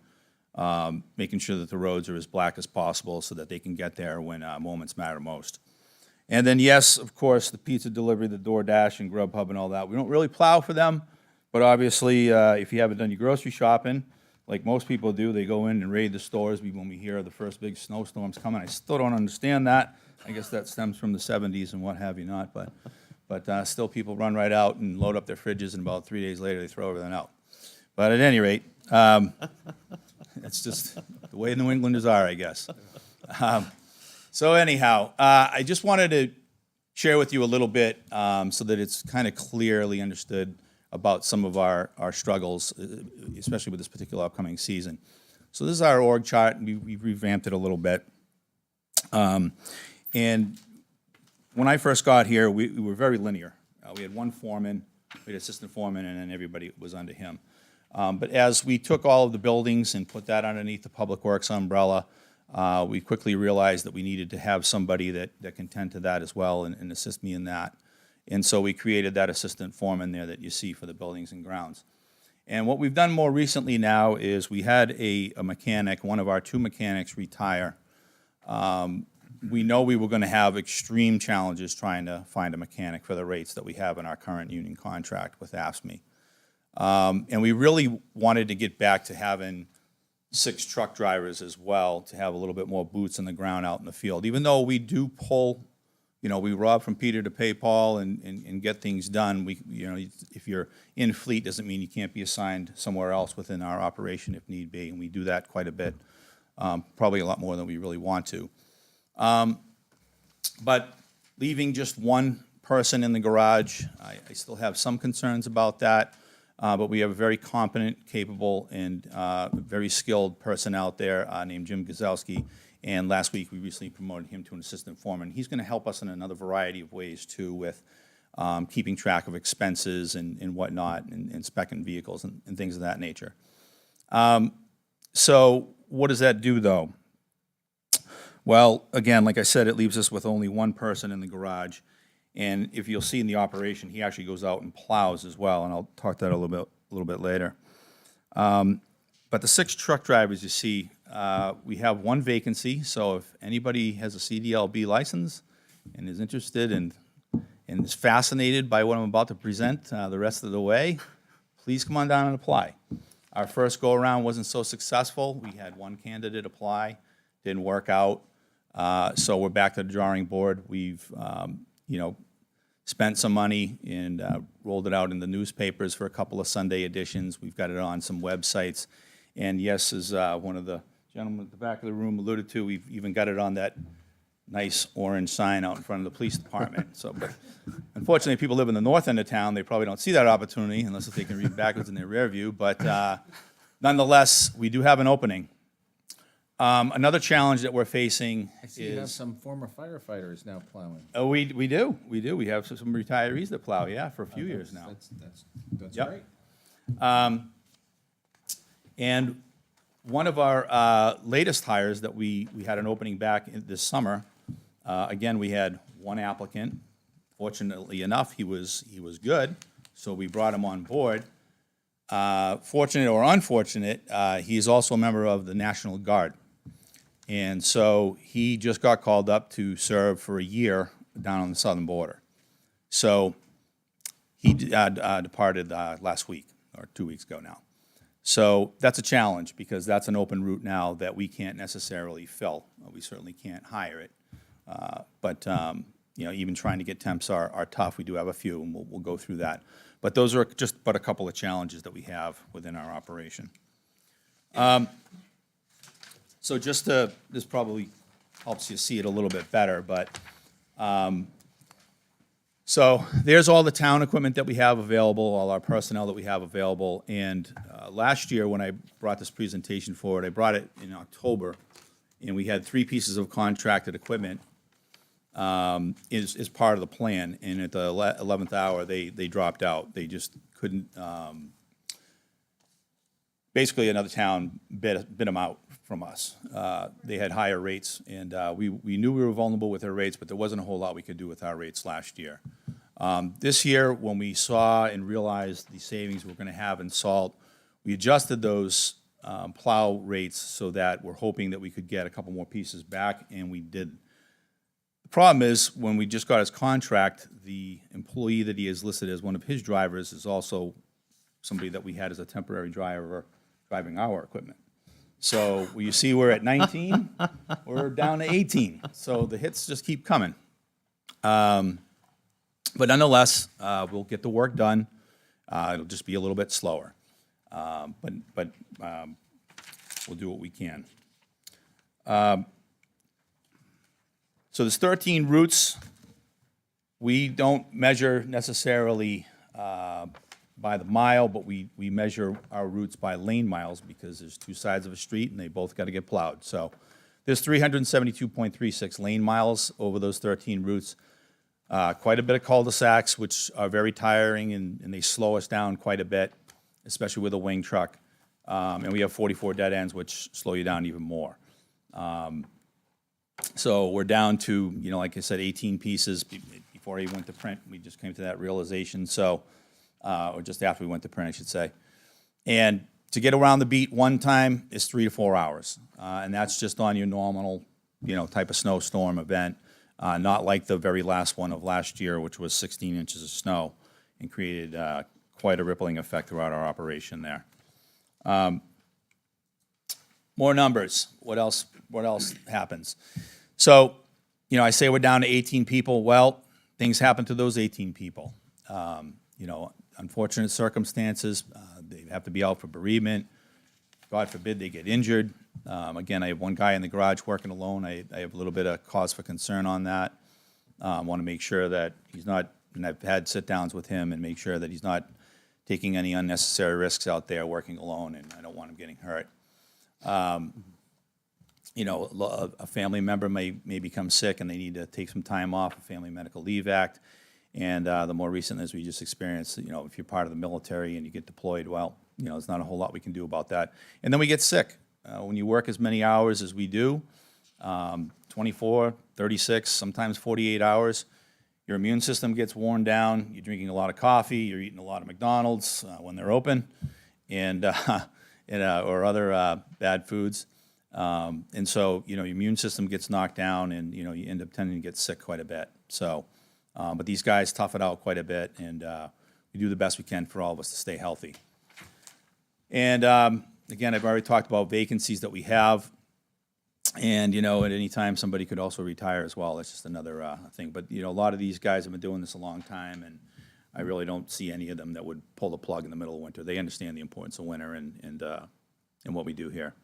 making sure that the roads are as black as possible so that they can get there when moments matter most. And then, yes, of course, the pizza delivery, the DoorDash and Grubhub and all that. We don't really plow for them, but obviously, if you haven't done your grocery shopping, like most people do, they go in and raid the stores when we hear the first big snowstorm's coming. I still don't understand that. I guess that stems from the 70s and what have you not, but still people run right out and load up their fridges, and about 3 days later, they throw everything out. But at any rate, that's just the way New Englanders are, I guess. So anyhow, I just wanted to share with you a little bit so that it's kind of clearly understood about some of our struggles, especially with this particular upcoming season. So this is our org chart, and we've revamped it a little bit. And when I first got here, we were very linear. We had one foreman, we had assistant foreman, and then everybody was under him. But as we took all of the buildings and put that underneath the Public Works umbrella, we quickly realized that we needed to have somebody that can tend to that as well and assist me in that. And so we created that assistant foreman there that you see for the buildings and grounds. And what we've done more recently now is we had a mechanic, one of our two mechanics, retire. we know we were going to have extreme challenges trying to find a mechanic for the rates that we have in our current union contract with AFSCME. And we really wanted to get back to having 6 truck drivers as well, to have a little bit more boots on the ground out in the field. Even though we do pull, we rob from Peter to pay Paul and get things done, if you're in fleet, doesn't mean you can't be assigned somewhere else within our operation if need be, and we do that quite a bit, probably a lot more than we really want to. But leaving just one person in the garage, I still have some concerns about that. But we have a very competent, capable, and very skilled person out there named Jim Gazowski. And last week, we recently promoted him to an assistant foreman. He's going to help us in another variety of ways, too, with keeping track of expenses and whatnot, and speccing vehicles and things of that nature. So what does that do, though? Well, again, like I said, it leaves us with only one person in the garage. And if you'll see in the operation, he actually goes out and plows as well, and I'll talk that a little bit later. But the 6 truck drivers, you see, we have one vacancy, so if anybody has a CDLB license and is interested and is fascinated by what I'm about to present the rest of the way, please come on down and apply. Our first go-around wasn't so successful. We had one candidate apply, didn't work out, so we're back to the drawing board. We've spent some money and rolled it out in the newspapers for a couple of Sunday editions. We've got it on some websites. And yes, as one of the gentlemen at the back of the room alluded to, we've even got it on that nice orange sign out in front of the police department. So, but unfortunately, people live in the north end of town. They probably don't see that opportunity unless they can read backwards in their rear view. But nonetheless, we do have an opening. Another challenge that we're facing I see you have is, some former firefighters now plowing. oh, we do. We have some retirees that plow, yeah, for a few years now. That's Yep. great. And one of our latest hires that we had an opening back this summer, again, we had one applicant. Fortunately enough, he was good, so we brought him on board. Fortunate or unfortunate, he is also a member of the National Guard. And so he just got called up to serve for a year down on the southern border. So he departed last week, or 2 weeks ago now. So that's a challenge, because that's an open route now that we can't necessarily fill. We certainly can't hire it. But even trying to get temps are tough. We do have a few, and we'll go through that. But those are just but a couple of challenges that we have within our operation. So just to, this probably helps you see it a little bit better, but so there's all the town equipment that we have available, all our personnel that we have available. And last year, when I brought this presentation forward, I brought it in October, and we had 3 pieces of contracted equipment is part of the plan. And at the 11th hour, they dropped out. They just couldn't. Basically, another town bid them out from us. They had higher rates, and we knew we were vulnerable with their rates, but there wasn't a whole lot we could do with our rates last year. This year, when we saw and realized the savings we're going to have in salt, we adjusted those plow rates so that we're hoping that we could get a couple more pieces back, and we didn't. The problem is, when we just got his contract, the employee that he has listed as one of his drivers is also somebody that we had as a temporary driver driving our equipment. So you see we're at 19, we're down to 18. So the hits just keep coming. But nonetheless, we'll get the work done. It'll just be a little bit slower. But we'll do what we can. So there's 13 routes. We don't measure necessarily by the mile, but we measure our routes by lane miles, because there's 2 sides of a street and they both got to get plowed. So there's 372.36 lane miles over those 13 routes. Quite a bit of cul-de-sacs, which are very tiring, and they slow us down quite a bit, especially with a wing truck. And we have 44 dead ends, which slow you down even more. So we're down to, like I said, 18 pieces. Before I went to print, we just came to that realization. So, or just after we went to print, I should say. And to get around the beat one time is 3 to 4 hours. And that's just on your normal type of snowstorm event, not like the very last one of last year, which was 16 inches of snow and created quite a rippling effect throughout our operation there. More numbers. What else happens? So, I say we're down to 18 people. Well, things happen to those 18 people. Unfortunate circumstances. They have to be out for bereavement. God forbid they get injured. Again, I have one guy in the garage working alone. I have a little bit of cause for concern on that. I want to make sure that he's not, and I've had sit-downs with him and make sure that he's not taking any unnecessary risks out there working alone, and I don't want him getting hurt. A family member may become sick and they need to take some time off, a Family Medical Leave Act. And the more recent, as we just experienced, if you're part of the military and you get deployed, well, there's not a whole lot we can do about that. And then we get sick. When you work as many hours as we do, 24, 36, sometimes 48 hours, your immune system gets worn down. You're drinking a lot of coffee. You're eating a lot of McDonald's when they're open, and or other bad foods. And so, your immune system gets knocked down, and you end up tending to get sick quite a bit. So, but these guys tough it out quite a bit, and we do the best we can for all of us to stay healthy. And again, I've already talked about vacancies that we have. And, at any time, somebody could also retire as well. That's just another thing. But, a lot of these guys have been doing this a long time, and I really don't see any of them that would pull the plug in the middle of winter. They understand the importance of winter and what we do here.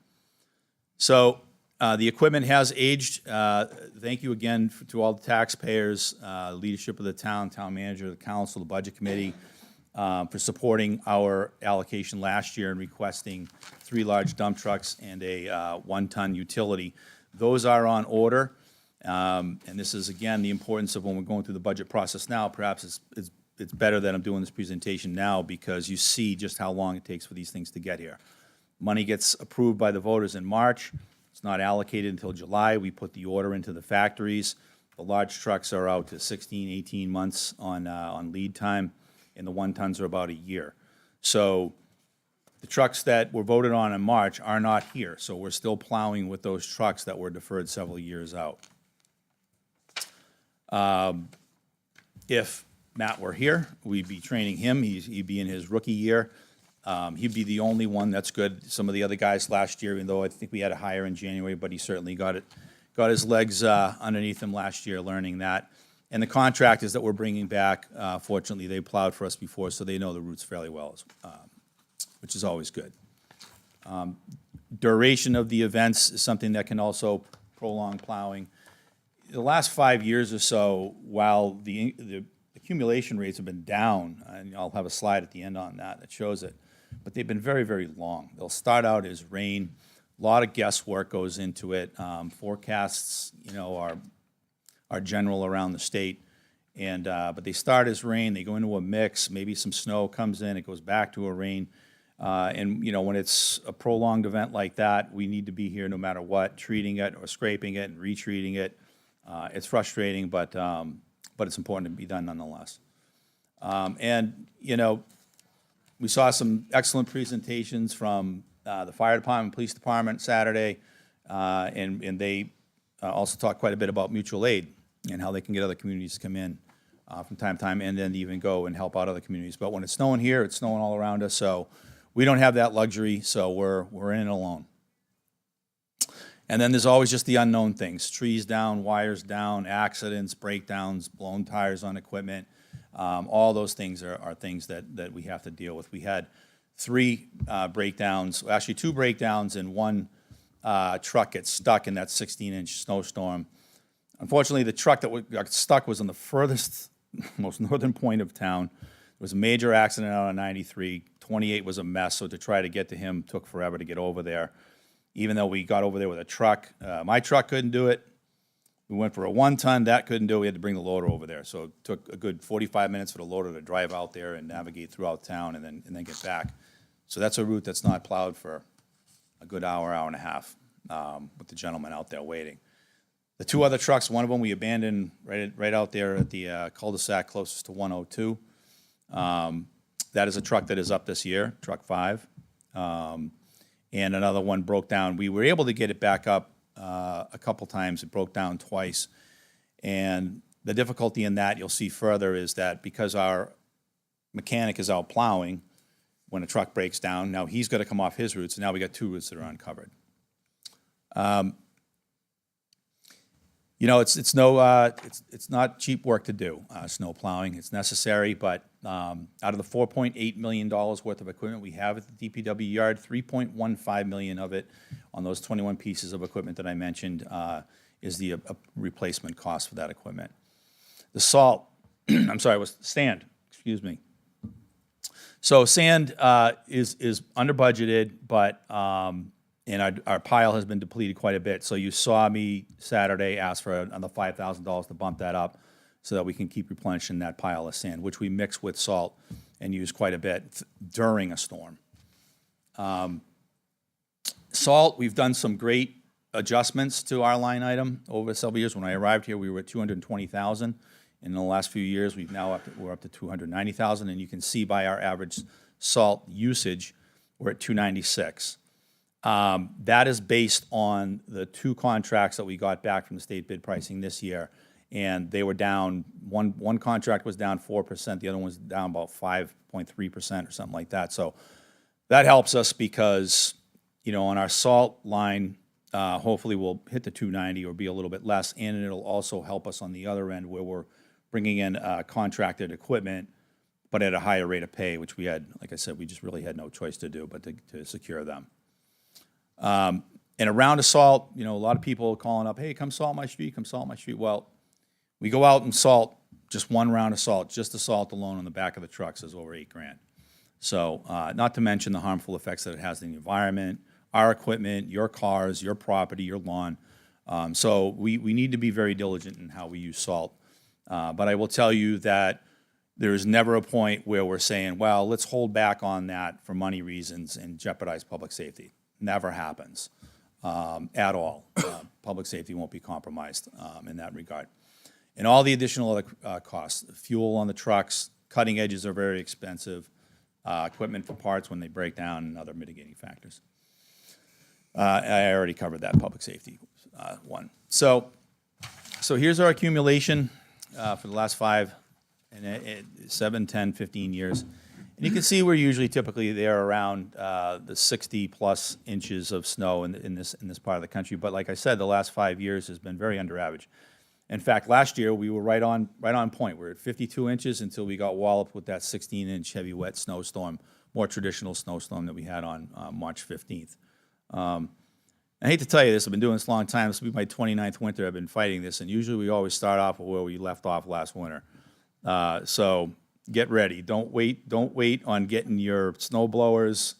So the equipment has aged. Thank you again to all the taxpayers, leadership of the town manager, the council, the budget committee, for supporting our allocation last year and requesting 3 large dump trucks and a 1-ton utility. Those are on order, and this is, again, the importance of when we're going through the budget process now. Perhaps it's better that I'm doing this presentation now because you see just how long it takes for these things to get here. Money gets approved by the voters in March. It's not allocated until July. We put the order into the factories. The large trucks are out to 16, 18 months on lead time, and the 1-tons are about a year. So the trucks that were voted on in March are not here, so we're still plowing with those trucks that were deferred several years out. If Matt were here, we'd be training him. He'd be in his rookie year. He'd be the only one that's good. Some of the other guys last year, even though I think we had a hire in January, but he certainly got his legs underneath him last year learning that. And the contractors that we're bringing back, fortunately, they plowed for us before, so they know the routes fairly well, which is always good. Duration of the events is something that can also prolong plowing. The last 5 years or so, while the accumulation rates have been down, and I'll have a slide at the end on that shows it, but they've been very, very long. They'll start out as rain. A lot of guesswork goes into it. Forecasts, are general around the state, and but they start as rain. They go into a mix. Maybe some snow comes in. It goes back to a rain. And when it's a prolonged event like that, we need to be here no matter what, treating it or scraping it and retreating it. It's frustrating, but it's important to be done nonetheless. We saw some excellent presentations from the fire department, police department Saturday, and they also talked quite a bit about mutual aid and how they can get other communities to come in from time to time and then even go and help out other communities. But when it's snowing here, it's snowing all around us, so we don't have that luxury, so we're in it alone. And then there's always just the unknown things: trees down, wires down, accidents, breakdowns, blown tires on equipment. All those things are things that we have to deal with. We had 3 breakdowns, actually 2 breakdowns, and 1 truck get stuck in that 16-inch snowstorm. Unfortunately, the truck that got stuck was on the furthest, most northern point of town. There was a major accident out on 93. 28 was a mess, so to try to get to him took forever to get over there. Even though we got over there with a truck, my truck couldn't do it. We went for a 1-ton, that couldn't do it. We had to bring the loader over there. So it took a good 45 minutes for the loader to drive out there and navigate throughout town and then get back. So that's a route that's not plowed for a good hour, hour and a half with the gentleman out there waiting. The 2 other trucks, one of them we abandoned right out there at the cul-de-sac closest to 102. That is a truck that is up this year, truck 5. And another one broke down. We were able to get it back up a couple times. It broke down twice. And the difficulty in that, you'll see further, is that because our mechanic is out plowing, when a truck breaks down, now he's got to come off his routes, and now we got 2 routes that are uncovered. You know, it's not cheap work to do, snow plowing. It's necessary, but out of the $4.8 million worth of equipment we have at the DPW yard, $3.15 million of it on those 21 pieces of equipment that I mentioned is the replacement cost for that equipment. The salt, I'm sorry, was sand, excuse me. So sand is under budgeted, but and our pile has been depleted quite a bit. So you saw me Saturday ask for another $5,000 to bump that up so that we can keep replenishing that pile of sand, which we mix with salt and use quite a bit during a storm. Salt, we've done some great adjustments to our line item over several years. When I arrived here, we were at 220,000. In the last few years, we're up to 290,000, and you can see by our average salt usage, we're at 296. That is based on the 2 contracts that we got back from the state bid pricing this year, and they were down. One contract was down 4%, the other one was down about 5.3% or something like that. So that helps us because, you know, on our salt line, hopefully we'll hit the 290 or be a little bit less, and it'll also help us on the other end where we're bringing in contracted equipment, but at a higher rate of pay, which we had, like I said, we just really had no choice to do but to secure them. And a round of salt, you know, a lot of people calling up, hey, come salt my street, come salt my street. Well, we go out and salt just 1 round of salt, just the salt alone on the back of the trucks is over $8,000. So not to mention the harmful effects that it has on the environment, our equipment, your cars, your property, your lawn. So we need to be very diligent in how we use salt. But I will tell you that there is never a point where we're saying, well, let's hold back on that for money reasons and jeopardize public safety. Never happens at all. Public safety won't be compromised in that regard. And all the additional other costs, fuel on the trucks, cutting edges are very expensive, equipment for parts when they break down, and other mitigating factors. I already covered that public safety one. So here's our accumulation for the last 7, 10, 15 years. And you can see we're usually typically there around the 60-plus inches of snow in this part of the country. But like I said, the last 5 years has been very under average. In fact, last year we were right on point. We were at 52 inches until we got walloped with that 16-inch heavy wet snowstorm, more traditional snowstorm that we had on March 15th. I hate to tell you this, I've been doing this a long time. This will be my 29th winter I've been fighting this, and usually we always start off where we left off last winter. So get ready. Don't wait on getting your snow blowers,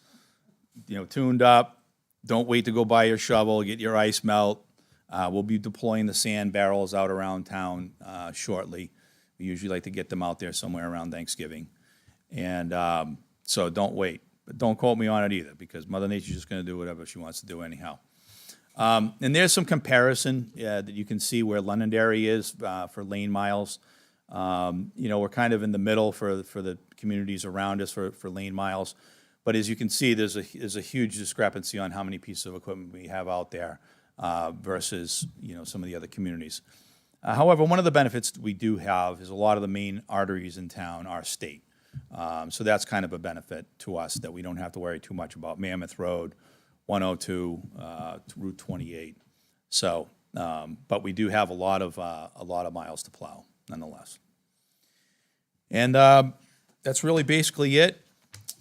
you know, tuned up. Don't wait to go buy your shovel, get your ice melt. We'll be deploying the sand barrels out around town shortly. We usually like to get them out there somewhere around Thanksgiving. And so don't wait. But don't quote me on it either, because Mother Nature's just going to do whatever she wants to do anyhow. And there's some comparison that you can see where Londonderry is for lane miles. You know, we're kind of in the middle for the communities around us for lane miles. But as you can see, there's a huge discrepancy on how many pieces of equipment we have out there versus, you know, some of the other communities. However, one of the benefits we do have is a lot of the main arteries in town are state. So that's kind of a benefit to us that we don't have to worry too much about Mammoth Road, 102, Route 28. So, but we do have a lot of miles to plow, nonetheless. And that's really basically it.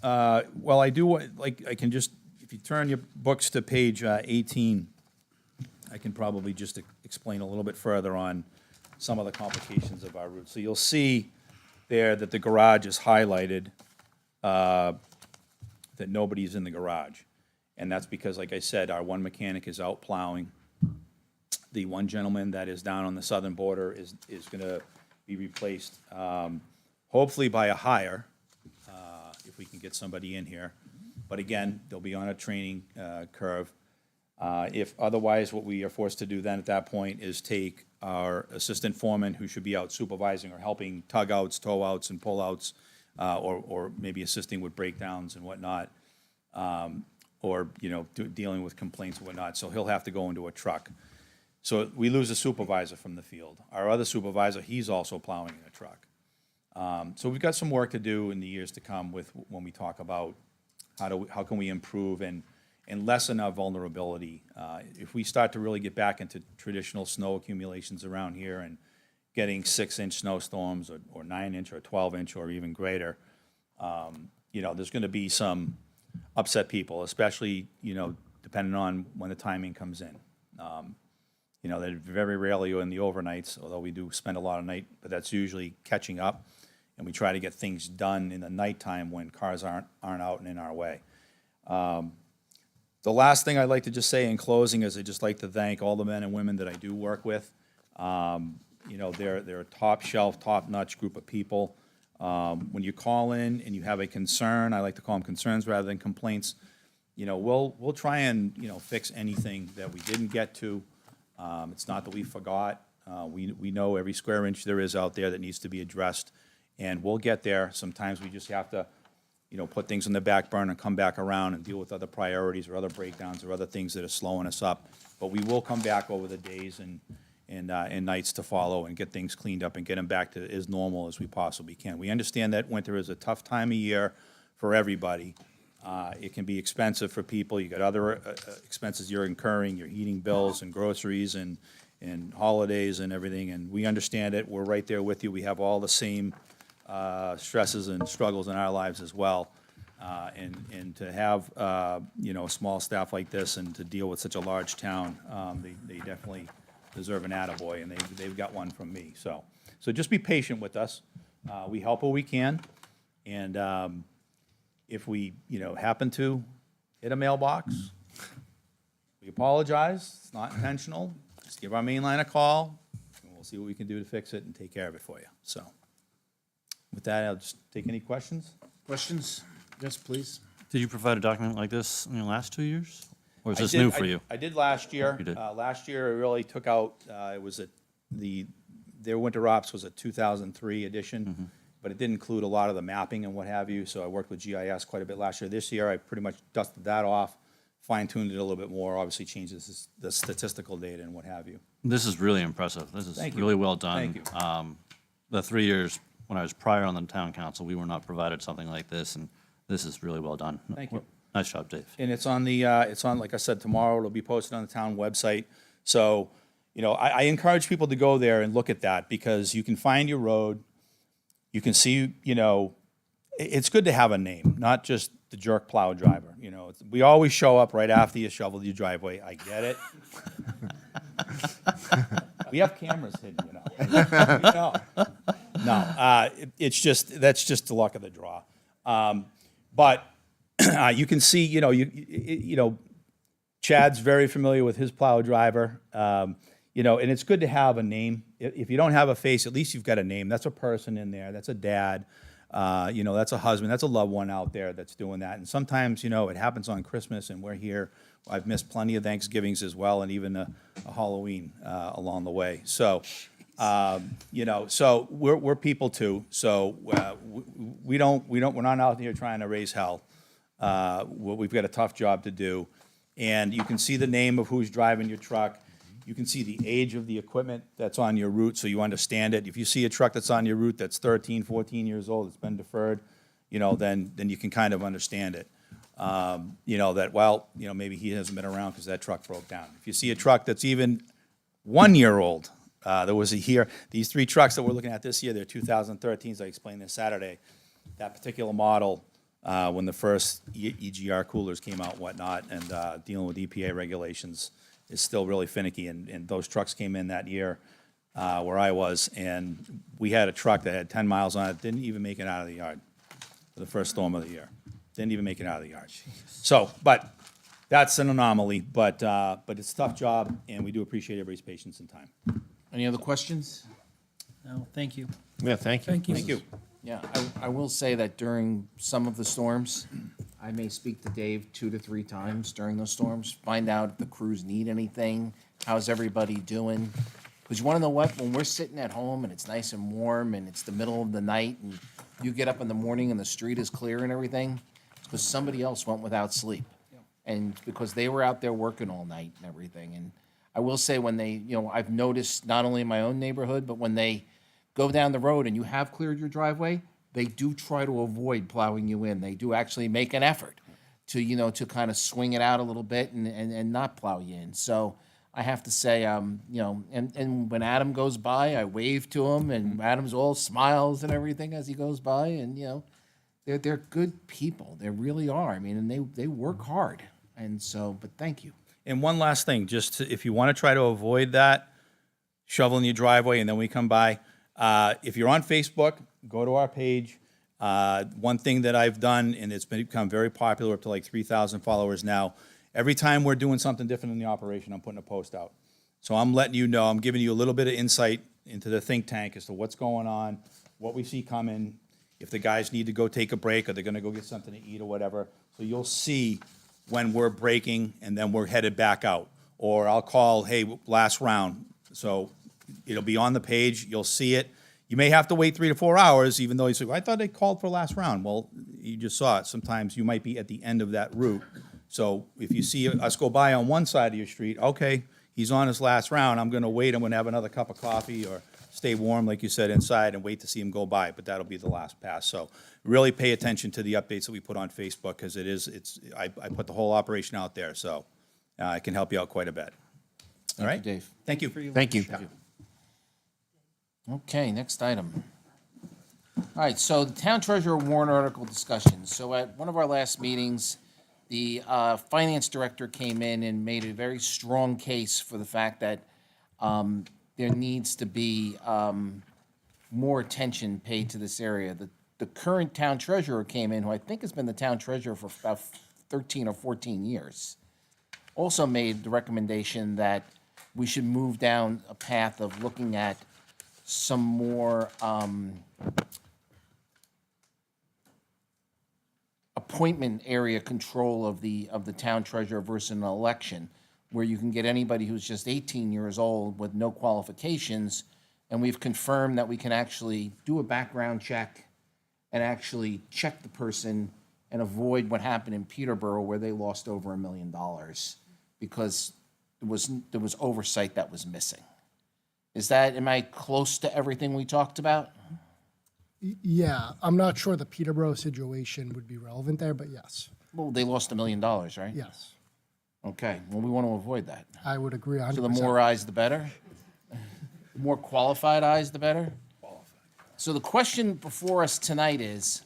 Well, I do I can just, if you turn your books to page 18, I can probably just explain a little bit further on some of the complications of our route. So you'll see there that the garage is highlighted, that nobody's in the garage. And that's because, like I said, our one mechanic is out plowing. The one gentleman that is down on the southern border is going to be replaced, hopefully by a hire, if we can get somebody in here. But again, they'll be on a training curve. If otherwise, what we are forced to do then at that point is take our assistant foreman, who should be out supervising or helping tug outs, tow outs, and pull outs, or maybe assisting with breakdowns and whatnot. or, dealing with complaints and whatnot, so he'll have to go into a truck. So we lose a supervisor from the field. Our other supervisor, he's also plowing in a truck. So we've got some work to do in the years to come with, when we talk about how can we improve and lessen our vulnerability. If we start to really get back into traditional snow accumulations around here and getting 6-inch snowstorms or 9-inch or 12-inch or even greater, there's going to be some upset people, especially, depending on when the timing comes in. They're very rarely in the overnights, although we do spend a lot of night, but that's usually catching up. And we try to get things done in the nighttime when cars aren't out and in our way. The last thing I'd like to just say in closing is I'd just like to thank all the men and women that I do work with. They're a top shelf, top-notch group of people. When you call in and you have a concern, I like to call them concerns rather than complaints, we'll try and, fix anything that we didn't get to. It's not that we forgot. We know every square inch there is out there that needs to be addressed, and we'll get there. Sometimes we just have to, put things on the back burner and come back around and deal with other priorities or other breakdowns or other things that are slowing us up. But we will come back over the days and nights to follow and get things cleaned up and get them back to as normal as we possibly can. We understand that winter is a tough time of year for everybody. It can be expensive for people. You got other expenses you're incurring, your heating bills and groceries and holidays and everything, and we understand it. We're right there with you. We have all the same stresses and struggles in our lives as well. And to have, a small staff like this and to deal with such a large town, they definitely deserve an attaboy, and they've got one from me. So just be patient with us. We help where we can, and if we, happen to hit a mailbox, we apologize. It's not intentional. Just give our main line a call, and we'll see what we can do to fix it and take care of it for you. So with that, I'll just take any questions. Questions? Yes, please. Did you provide a document like this in the last 2 years? Or is I this did- new for you? I did last year. You did. Last year, I really took out, it was their winter ops was a 2003 edition, but it didn't include a lot of the mapping and what have you, so I worked with GIS quite a bit last year. This year, I pretty much dusted that off, fine-tuned it a little bit more, obviously changed the statistical data and what have you. This is really impressive. This is Thank you. really well done. Thank you. The 3 years when I was prior on the town council, we were not provided something like this, and this is really well done. Thank you. Nice job, Dave. And it's on like I said, tomorrow, it'll be posted on the town website. So, I encourage people to go there and look at that, because you can find your road, you can see, it's good to have a name, not just the jerk plow driver, We always show up right after you shovel your driveway, I get it. We have cameras hidden, No, that's just the luck of the draw. But you can see, Chad's very familiar with his plow driver, and it's good to have a name. If you don't have a face, at least you've got a name. That's a person in there. That's a dad. That's a husband. That's a loved one out there that's doing that. And sometimes, it happens on Christmas, and we're here. I've missed plenty of Thanksgivings as well, and even a Halloween along the way. So, so we're people too. So we're not out here trying to raise hell. We've got a tough job to do, and you can see the name of who's driving your truck. You can see the age of the equipment that's on your route, so you understand it. If you see a truck that's on your route that's 13, 14 years old, it's been deferred, then you can kind of understand it. Maybe he hasn't been around because that truck broke down. If you see a truck that's even 1 year old, there was a year, these 3 trucks that we're looking at this year, they're 2013s, I explained this Saturday. That particular model, when the first EGR coolers came out and whatnot, and dealing with EPA regulations, is still really finicky, and those trucks came in that year where I was, and we had a truck that had 10 miles on it, didn't even make it out of the yard for the first storm of the year. Didn't even make it out of the yard. So, but that's an anomaly, but it's a tough job, and we do appreciate everybody's patience and time. Any other questions? No, thank you. Yeah, thank you. Thank you. Yeah, I will say that during some of the storms, I may speak to Dave 2 to 3 times during those storms, find out if the crews need anything, how's everybody doing? Because you want to know what, when we're sitting at home and it's nice and warm and it's the middle of the night and you get up in the morning and the street is clear and everything, it's because somebody else went without sleep. And because they were out there working all night and everything. And I will say when they, I've noticed not only in my own neighborhood, but when they go down the road and you have cleared your driveway, they do try to avoid plowing you in. They do actually make an effort to, to kind of swing it out a little bit and not plow you in. So I have to say, and when Adam goes by, I wave to him, and Adam's all smiles and everything as he goes by, and, they're good people. They really are. I mean, and they work hard. And so, but thank you. And one last thing, if you want to try to avoid that, shoveling your driveway and then we come by, if you're on Facebook, go to our page. One thing that I've done, and it's become very popular, up to like 3,000 followers now, every time we're doing something different in the operation, I'm putting a post out. So I'm letting you know, I'm giving you a little bit of insight into the think tank as to what's going on, what we see coming, if the guys need to go take a break, or they're gonna go get something to eat or whatever. So you'll see when we're breaking and then we're headed back out. Or I'll call, hey, last round. So it'll be on the page, you'll see it. You may have to wait 3 to 4 hours, even though you say, well, I thought they called for last round. Well, you just saw it. Sometimes you might be at the end of that route. So if you see us go by on one side of your street, okay, he's on his last round, I'm gonna wait, I'm gonna have another cup of coffee or stay warm, like you said, inside and wait to see him go by, but that'll be the last pass. So really pay attention to the updates that we put on Facebook, because I put the whole operation out there, so it can help you out quite a bit. All right? Thank you, Dave. Thank you. Thank you. Okay, next item. All right, so the town treasurer warrant article discussion. So at one of our last meetings, the finance director came in and made a very strong case for the fact that there needs to be more attention paid to this area. The current town treasurer came in, who I think has been the town treasurer for about 13 or 14 years, also made the recommendation that we should move down a path of looking at some more appointment area control of the town treasurer versus an election, where you can get anybody who's just 18 years old with no qualifications, and we've confirmed that we can actually do a background check and actually check the person and avoid what happened in Peterborough, where they lost over $1 million because there was oversight that was missing. Am I close to everything we talked about? Yeah, I'm not sure the Peterborough situation would be relevant there, but yes, Well, they lost $1 million, right? yes, Okay, well, we want to avoid that. I would agree 100%. So the more eyes, the better? The more qualified eyes, the better? So the question before us tonight is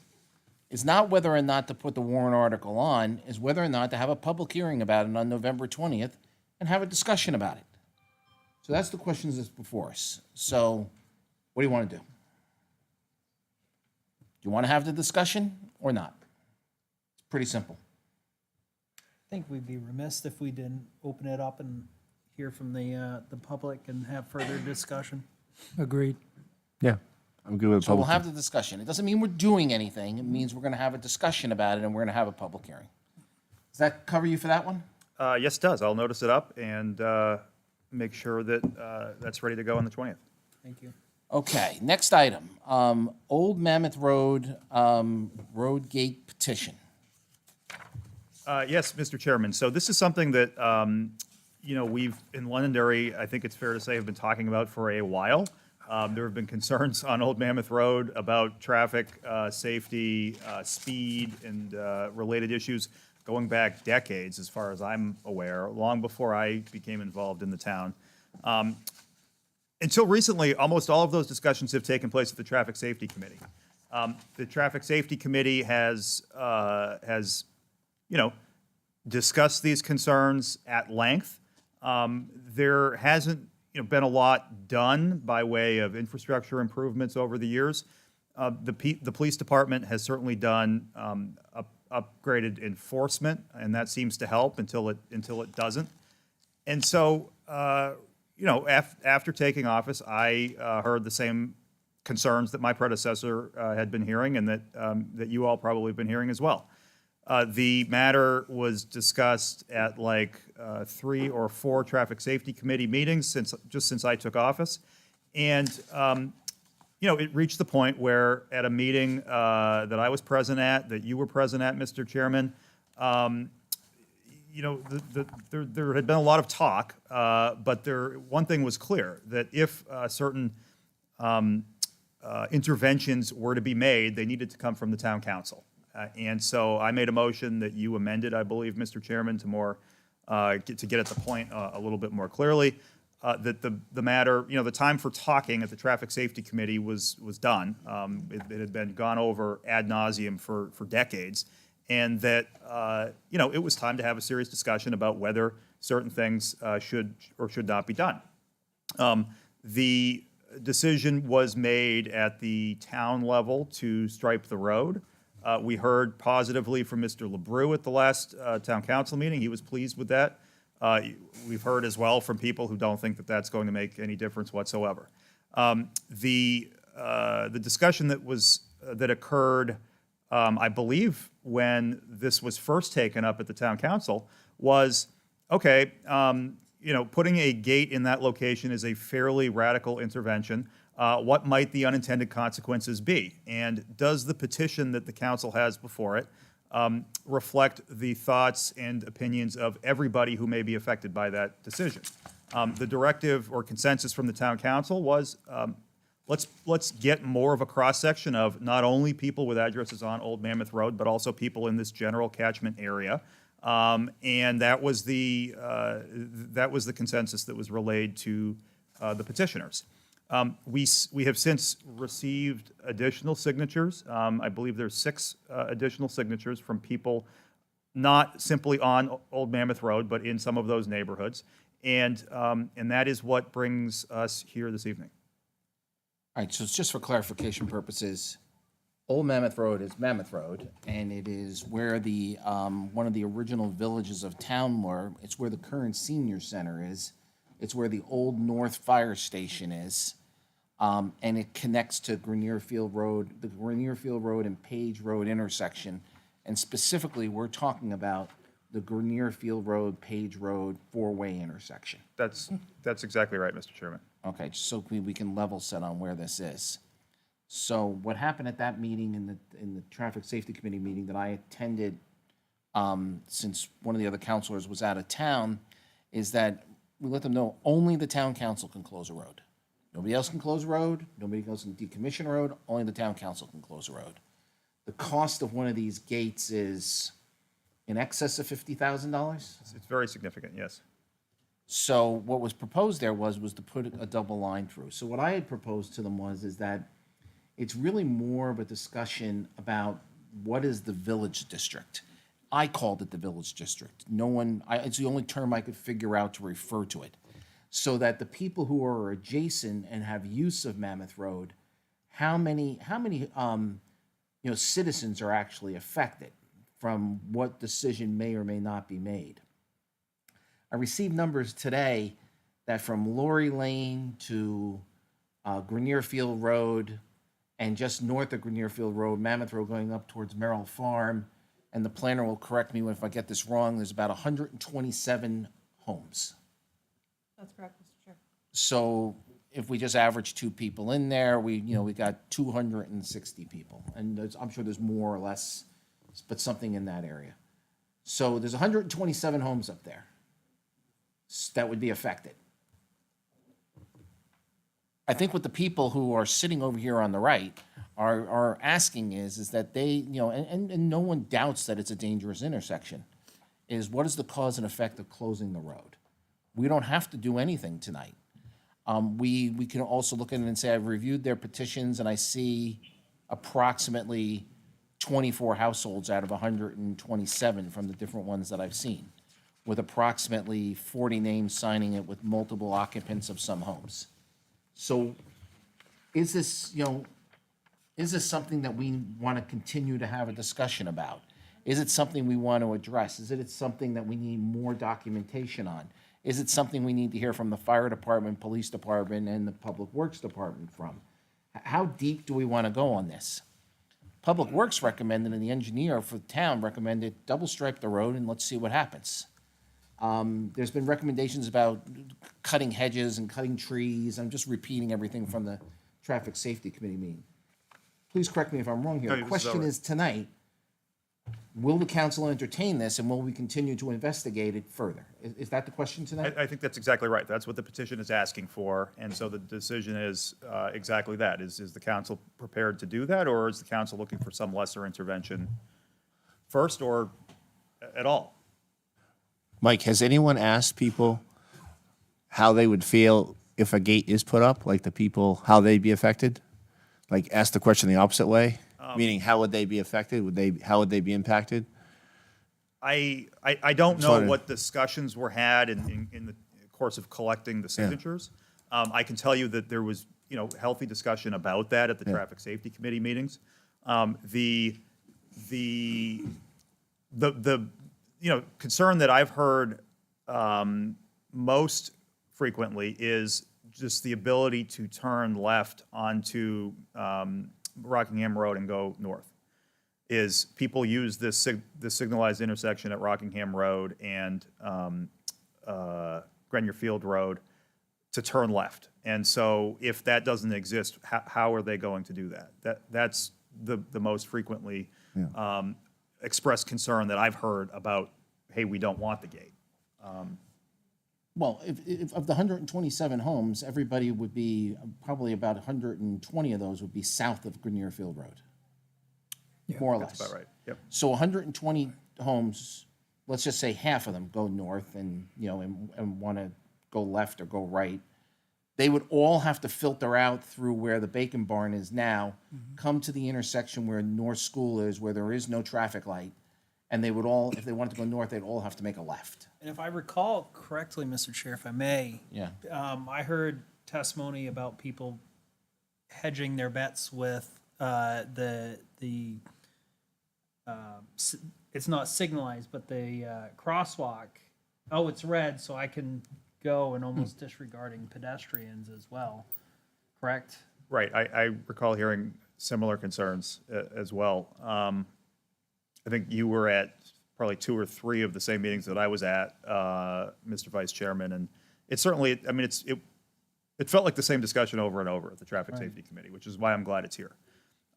not whether or not to put the warrant article on, is whether or not to have a public hearing about it on November 20th and have a discussion about it. So that's the questions that's before us. So what do you want to do? Do you want to have the discussion or not? It's pretty simple. I think we'd be remiss if we didn't open it up and hear from the public and have further discussion. Agreed. Yeah, I'm good with So we'll public. have the discussion. It doesn't mean we're doing anything. It means we're going to have a discussion about it and we're going to have a public hearing. Does that cover you for that one? Yes, it does. I'll notice it up and make sure that that's ready to go on the 20th. Thank you. Okay, next item. Old Mammoth Road, road gate petition. Yes, Mr. Chairman. So this is something that, we've, in Londonderry, I think it's fair to say, have been talking about for a while. There have been concerns on Old Mammoth Road about traffic, safety, speed, and related issues going back decades, as far as I'm aware, long before I became involved in the town. Until recently, almost all of those discussions have taken place at the Traffic Safety Committee. The Traffic Safety Committee has discussed these concerns at length. There hasn't, been a lot done by way of infrastructure improvements over the years. The police department has certainly done upgraded enforcement, and that seems to help until it doesn't. And so, after taking office, I heard the same concerns that my predecessor had been hearing, and that you all probably have been hearing as well. The matter was discussed at 3 or 4 Traffic Safety Committee meetings since I took office. And, it reached the point where at a meeting that I was present at, that you were present at, Mr. Chairman, you know, there had been a lot of talk, but one thing was clear, that if certain interventions were to be made, they needed to come from the town council. And so I made a motion that you amended, I believe, Mr. Chairman, to get at the point a little bit more clearly, that the matter, you know, the time for talking at the Traffic Safety Committee was done. It had been gone over ad nauseum for decades, and that, you know, it was time to have a serious discussion about whether certain things should or should not be done. The decision was made at the town level to stripe the road. We heard positively from Mr. LeBrew at the last town council meeting. He was pleased with that. We've heard as well from people who don't think that that's going to make any difference whatsoever. The discussion that occurred, I believe, when this was first taken up at the town council was, okay, you know, putting a gate in that location is a fairly radical intervention. What might the unintended consequences be? And does the petition that the council has before it reflect the thoughts and opinions of everybody who may be affected by that decision? The directive or consensus from the town council was, let's get more of a cross-section of not only people with addresses on Old Mammoth Road, but also people in this general catchment area. And that was the consensus that was relayed to the petitioners. We have since received additional signatures. I believe there's 6 additional signatures from people not simply on Old Mammoth Road, but in some of those neighborhoods. And that is what brings us here this evening. All right, so it's just for clarification purposes, Old Mammoth Road is Mammoth Road, and it is where the, one of the original villages of town were. It's where the current senior center is. It's where the old North Fire Station is. And it connects to Grenier Field Road, the Grenier Field Road and Page Road intersection. And specifically, we're talking about the Grenier Field Road, Page Road, four-way intersection. That's exactly right, Mr. Chairman. Okay, just so we can level set on where this is. So what happened at that meeting, in the Traffic Safety Committee meeting that I attended, since one of the other counselors was out of town, is that we let them know only the town council can close a road. Nobody else can close a road, nobody else can decommission a road, only the town council can close a road. The cost of one of these gates is in excess of $50,000. It's very significant, yes. So what was proposed there was to put a double line through. So what I had proposed to them is that it's really more of a discussion about what is the village district. I called it the village district. It's the only term I could figure out to refer to it. So that the people who are adjacent and have use of Mammoth Road, how many citizens are actually affected from what decision may or may not be made. I received numbers today that from Lori Lane to Grenier Field Road, and just north of Grenier Field Road, Mammoth Road going up towards Merrill Farm, and the planner will correct me if I get this wrong, there's about 127 homes. That's correct, Mr. Chair. So if we just average 2 people in there, we got 260 people. And I'm sure there's more or less, but something in that area. So there's 127 homes up there that would be affected. I think what the people who are sitting over here on the right are asking is that they, and no one doubts that it's a dangerous intersection, is what is the cause and effect of closing the road? We don't have to do anything tonight. We can also look at it and say, I've reviewed their petitions and I see approximately 24 households out of 127 from the different ones that I've seen, with approximately 40 names signing it with multiple occupants of some homes. So is this something that we want to continue to have a discussion about? Is it something we want to address? Is it something that we need more documentation on? Is it something we need to hear from the fire department, police department, and the public works department from? How deep do we want to go on this? Public Works recommended, and the engineer for the town recommended, double stripe the road and let's see what happens. There's been recommendations about cutting hedges and cutting trees. I'm just repeating everything from the Traffic Safety Committee meeting. Please correct me if I'm wrong here. No, The this is question all right. is tonight, will the council entertain this, and will we continue to investigate it further? Is that the question tonight? I think that's exactly right. That's what the petition is asking for, and so the decision is exactly that. Is the council prepared to do that, or is the council looking for some lesser intervention first, or at all? Mike, has anyone asked people how they would feel if a gate is put up, like the people, how they'd be affected? Like, ask the question the opposite way, meaning how would they be affected? How would they be impacted? I don't Just know wondering. what discussions were had in the course of collecting the signatures. I can tell you that there was, healthy discussion about that at the Traffic Safety Committee meetings. The concern that I've heard most frequently is just the ability to turn left onto Rockingham Road and go north. Is people use this signalized intersection at Rockingham Road and Grenier Field Road to turn left. And so if that doesn't exist, how are they going to do that? That's the most frequently expressed concern that I've heard about, hey, we don't want the gate. Well, if of the 127 homes, everybody would be, probably about 120 of those would be south of Grenier Field Road. More or less. That's about right. Yep. So 120 homes, let's just say half of them go north and, and want to go left or go right. They would all have to filter out through where the Bacon Barn is now, come to the intersection where North School is, where there is no traffic light. And they would all, if they wanted to go north, they'd all have to make a left. And if I recall correctly, Mr. Chair, if I may, Yeah. I heard testimony about people hedging their bets with it's not signalized, but the crosswalk. Oh, it's red, so I can go, and almost disregarding pedestrians as well. Correct? Right. I recall hearing similar concerns as well. I think you were at probably 2 or 3 of the same meetings that I was at, Mr. Vice Chairman, and it certainly, I mean, it felt like the same discussion over and over at the Traffic Safety Committee, which is why I'm glad it's here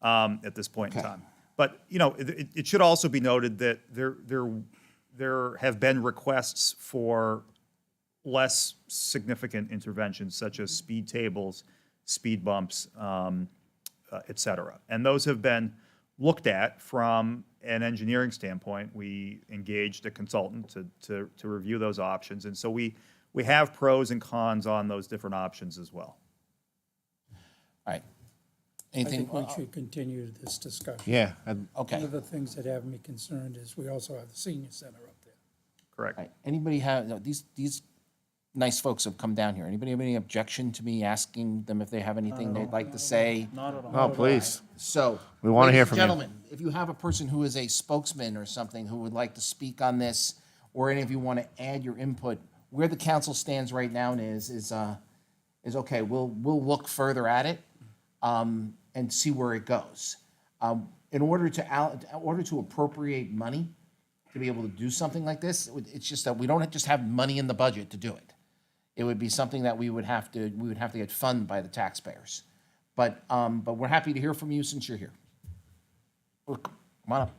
at this point in time. But, it should also be noted that there have been requests for less significant interventions, such as speed tables, speed bumps, et cetera. And those have been looked at from an engineering standpoint. We engaged a consultant to review those options. And so we have pros and cons on those different options as well. All right. I Anything? think we should continue this discussion. Yeah. One Okay. of the things that have me concerned is we also have the senior center up there. Correct. All right. Anybody have, no, these nice folks have come down here. Anybody have any objection to me asking them if they have anything they'd like to say? Not at all. Oh, please. So. We wanna hear ladies and from you. Gentlemen, if you have a person who is a spokesman or something who would like to speak on this, or any of you want to add your input, where the council stands right now is okay. We'll look further at it, and see where it goes. In order to appropriate money to be able to do something like this, it's just that we don't just have money in the budget to do it. It would be something that we would have to get funded by the taxpayers. But we're happy to hear from you since you're here. Look, come on up.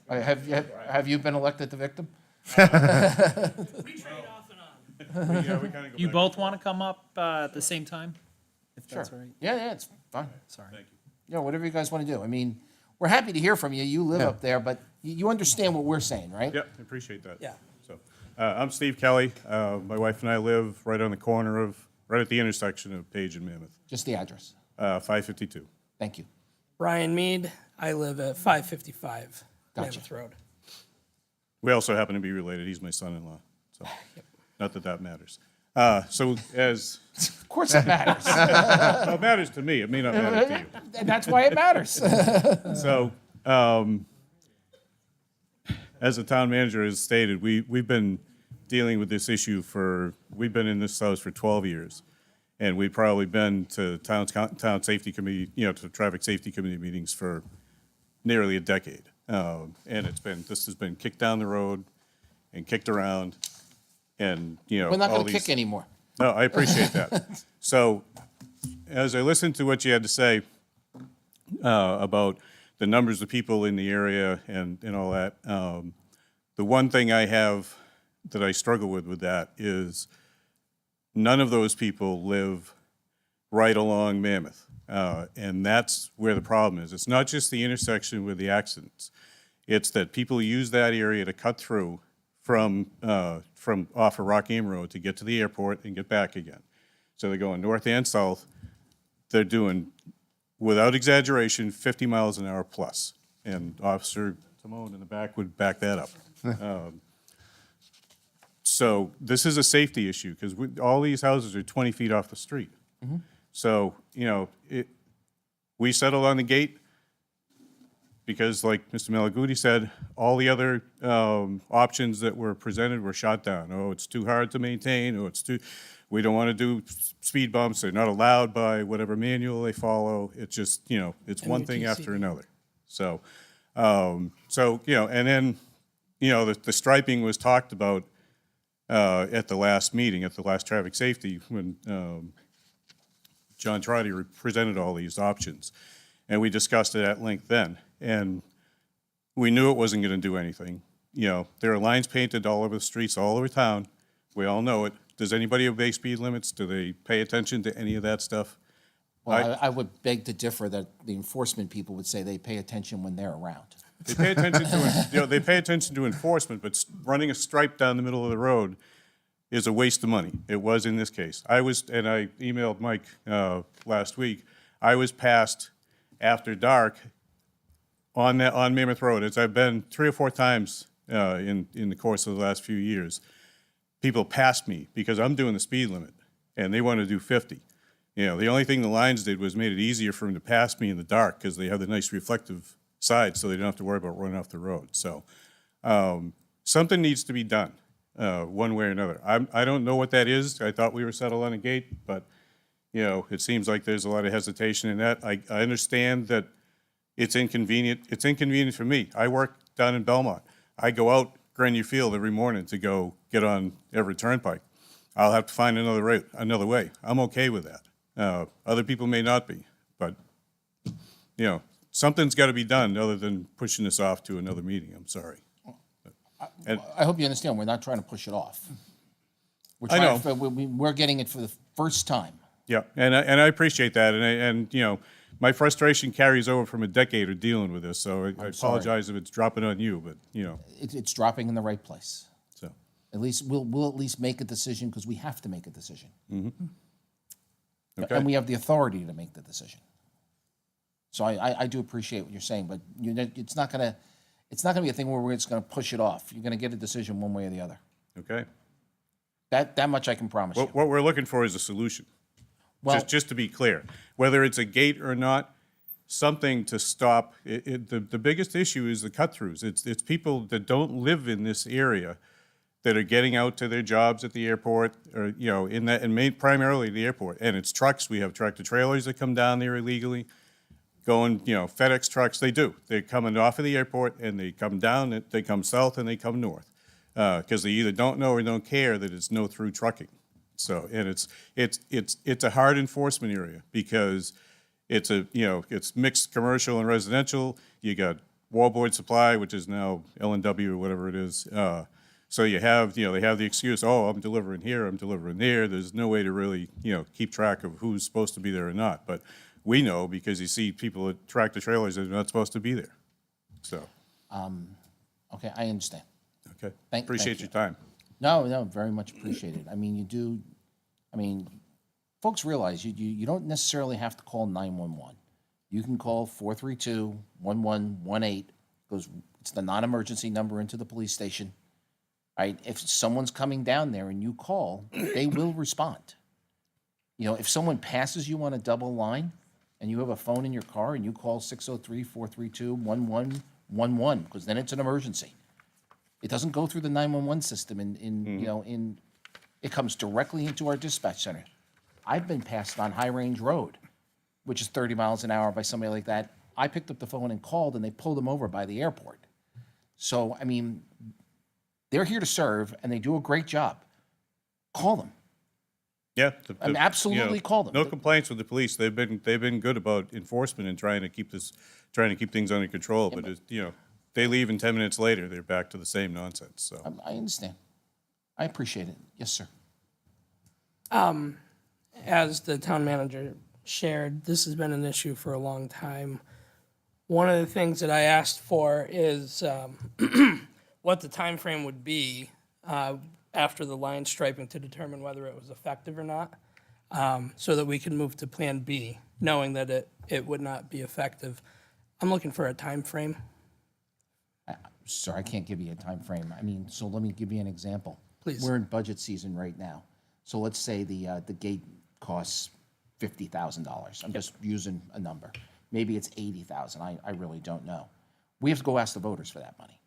Have you been elected the victim? You both want to come up at the same time? If Sure. that's all right. Yeah, it's fine. Sorry. Yeah, whatever you guys want to do. I mean, we're happy to hear from you. You live up there, but you understand what we're saying, right? Yep, I appreciate that. Yeah. So, I'm Steve Kelly. My wife and I live right on the corner right at the intersection of Page and Mammoth, Just the address. 552. Thank you. Brian Mead. I live at 555 Gotcha. Mammoth Road. We also happen to be related. He's my son-in-law, so not that matters. So as, Of course it matters. well, it matters to me. It may not matter to you. And that's why it matters. So, as the town manager has stated, we've been dealing with this issue we've been in this house for 12 years. And we've probably been to town safety committee, to traffic safety committee meetings for nearly a decade. And this has been kicked down the road and kicked around and, We're not all going to these- kick anymore. No, I appreciate that. So, as I listened to what you had to say, about the numbers of people in the area and all that. The one thing I have that I struggle with that is none of those people live right along Mammoth. And that's where the problem is. It's not just the intersection with the accidents. It's that people use that area to cut through from off of Rockingham Road to get to the airport and get back again. So they're going north and south. They're doing, without exaggeration, 50 miles an hour plus. And Officer Timone in the back would back that up. So this is a safety issue because all these houses are 20 feet off the street. So, we settled on the gate because, like Mr. Malaguti said, all the other options that were presented were shot down. Oh, it's too hard to maintain. Oh, we don't want to do speed bumps. They're not allowed by whatever manual they follow. It's just, it's one thing after another. So, and then, the striping was talked about at the last meeting, at the last traffic safety, when John Trotter presented all these options. And we discussed it at length then. And we knew it wasn't going to do anything. There are lines painted all over the streets, all over town. We all know it. Does anybody obey speed limits? Do they pay attention to any of that stuff? Well, I would beg to differ that the enforcement people would say they pay attention when they're around. They pay attention to, they pay attention to enforcement, but running a stripe down the middle of the road is a waste of money. It was in this case. And I emailed Mike last week, I was passed after dark on Mammoth Road, as I've been 3 or 4 times in the course of the last few years. People passed me because I'm doing the speed limit, and they want to do 50. The only thing the lines did was made it easier for them to pass me in the dark because they have the nice reflective side, so they don't have to worry about running off the road. So something needs to be done one way or another. I don't know what that is. I thought we were settled on a gate, but it seems like there's a lot of hesitation in that. I understand that it's inconvenient. It's inconvenient for me. I work down in Belmont. I go out Grenier Field every morning to go get on Everett Turnpike. I'll have to find another way. I'm okay with that. Other people may not be, but something's got to be done other than pushing this off to another meeting. I'm sorry. I hope you understand, we're not trying to push it off. I know. We're getting it for the first time. Yeah, and I appreciate that, and my frustration carries over from a decade of dealing with this. So I apologize if it's dropping on you, but It's dropping in the right place. So At least we'll at least make a decision because we have to make a decision. Okay. And we have the authority to make the decision. So I do appreciate what you're saying, but it's not gonna be a thing where we're just gonna push it off. You're gonna get a decision one way or the other. Okay. That much I can promise you. What we're looking for is a solution. Well- Just to be clear, whether it's a gate or not, something to stop. The biggest issue is the cut-throughs. It's people that don't live in this area that are getting out to their jobs at the airport, or primarily the airport. And it's trucks. We have tractor trailers that come down there illegally, going FedEx trucks. They're coming off of the airport and they come down. They come south and they come north because they either don't know or don't care that it's no through trucking. So, and it's a hard enforcement area because it's mixed commercial and residential. You got Wallboard Supply, which is now L&W or whatever it is. So you have, they have the excuse, oh, I'm delivering here, I'm delivering there. There's no way to really, keep track of who's supposed to be there or not. But we know because you see people at tractor trailers that are not supposed to be there. So. Okay, I understand. Okay. Thank Appreciate you. your time. No, very much appreciated. Folks realize you don't necessarily have to call 911. You can call 432-1118, because it's the non-emergency number into the police station. Right? If someone's coming down there and you call, they will respond. If someone passes you on a double line and you have a phone in your car and you call 603-432-1111, because then it's an emergency. It doesn't go through the 911 system it comes directly into our dispatch center. I've been passed on High Range Road, which is 30 miles an hour by somebody like that. I picked up the phone and called and they pulled them over by the airport. So, they're here to serve and they do a great job. Call them. Yeah. I mean, absolutely call them. No complaints with the police. They've been good about enforcement and trying to keep things under control, but they leave and 10 minutes later, they're back to the same nonsense, so. I understand. I appreciate it. Yes, sir. As the town manager shared, this has been an issue for a long time. One of the things that I asked for is what the time frame would be after the line striping to determine whether it was effective or not, so that we can move to Plan B, knowing that it would not be effective. I'm looking for a time frame. Sir, I can't give you a time frame. I mean, so let me give you an example. Please. We're in budget season right now. So let's say the gate costs $50,000. I'm just using a number. Maybe it's $80,000. I really don't know. We have to go ask the voters for that money.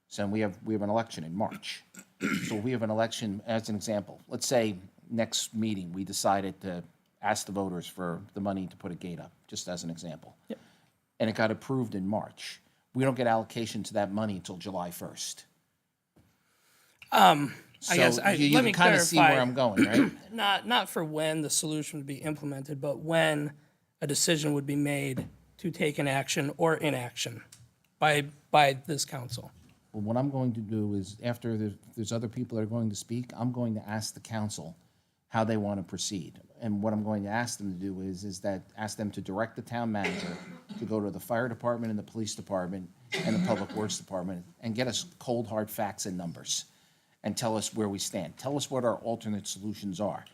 So we have an election in March. So we have an election, as an example. Let's say next meeting, we decided to ask the voters for the money to put a gate up, just as an example. Yep. And it got approved in March. We don't get allocation to that money until July 1st. I guess, You let me can kind of see where clarify. I'm going, right? Not for when the solution would be implemented, but when a decision would be made to take an action or inaction by this council. Well, what I'm going to do is, after there's other people that are going to speak, I'm going to ask the council how they want to proceed. And what I'm going to ask them to do is ask them to direct the town manager to go to the fire department and the police department and the public works department and get us cold, hard facts and numbers and tell us where we stand. Tell us what our alternate solutions are.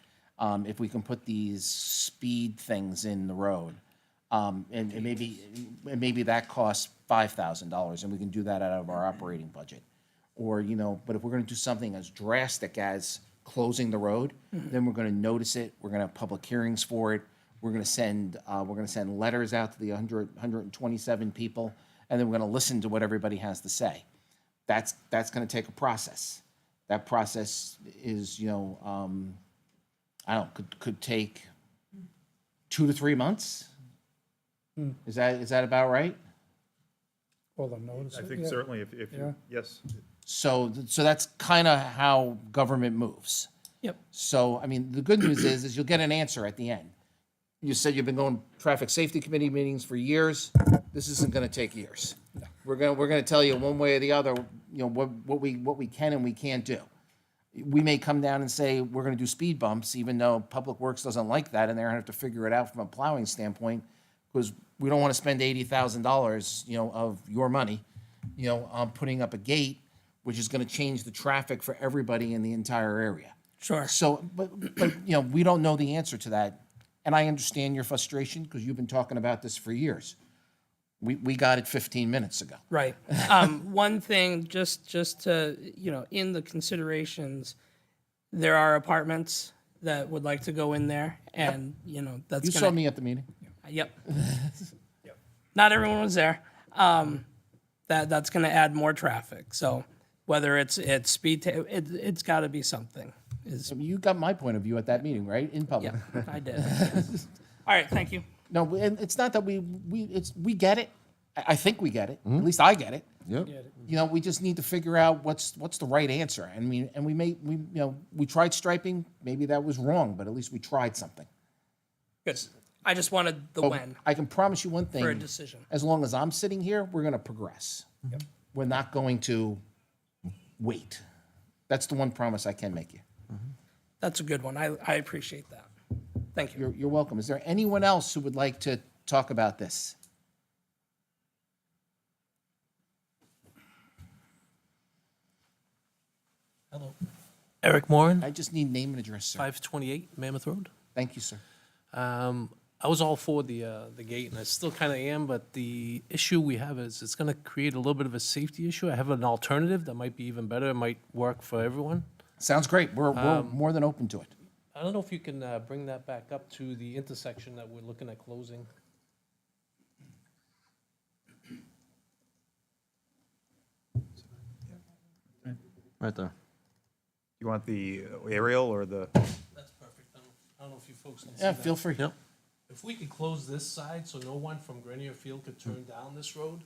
If we can put these speed things in the road, and maybe that costs $5,000 and we can do that out of our operating budget. Or, but if we're going to do something as drastic as closing the road, then we're going to notice it. We're going to have public hearings for it. We're going to send letters out to the 127 people, and then we're going to listen to what everybody has to say. That's going to take a process. That process is, could take 2 to 3 months. Is that about right? Well, the notice. I think certainly if you, yes. So that's kind of how government moves. Yep. So, I mean, the good news is you'll get an answer at the end. You said you've been going to traffic safety committee meetings for years. This isn't going to take years. We're going to tell you one way or the other, what we can and we can't do. We may come down and say we're going to do speed bumps, even though Public Works doesn't like that, and they're going to have to figure it out from a plowing standpoint, because we don't want to spend $80,000, of your money, on putting up a gate, which is going to change the traffic for everybody in the entire area. Sure. So, but we don't know the answer to that. And I understand your frustration because you've been talking about this for years. We got it 15 minutes ago. Right. One thing, just to, in the considerations, there are apartments that would like to go in there, and, that's You gonna. saw me at the meeting. Yep. Not everyone was there. That's gonna add more traffic, so whether it's speed, it's gotta be something. You got my point of view at that meeting, right? In public. Yeah, I did. All right, thank you. No, and it's not that we get it. I think we get it. At least I get it. Yep. We just need to figure out what's the right answer. And we tried striping. Maybe that was wrong, but at least we tried something. Good. I just wanted the But when. I can promise you one thing. For a decision. As long as I'm sitting here, we're going to progress. We're not going to wait. That's the one promise I can make you. That's a good one. I appreciate that. Thank you. You're welcome. Is there anyone else who would like to talk about this? Hello. Eric Moran, I just need name and address, sir. 528 Mammoth Road. Thank you, sir. I was all for the gate, and I still kind of am, but the issue we have is it's going to create a little bit of a safety issue. I have an alternative that might be even better. It might work for everyone. Sounds great. We're more than open to it. I don't know if you can bring that back up to the intersection that we're looking at closing. Right there. You want the aerial or the? That's perfect. I don't know if you folks can see Yeah, that. feel free. Yep. If we could close this side so no one from Grenier Field could turn down this road,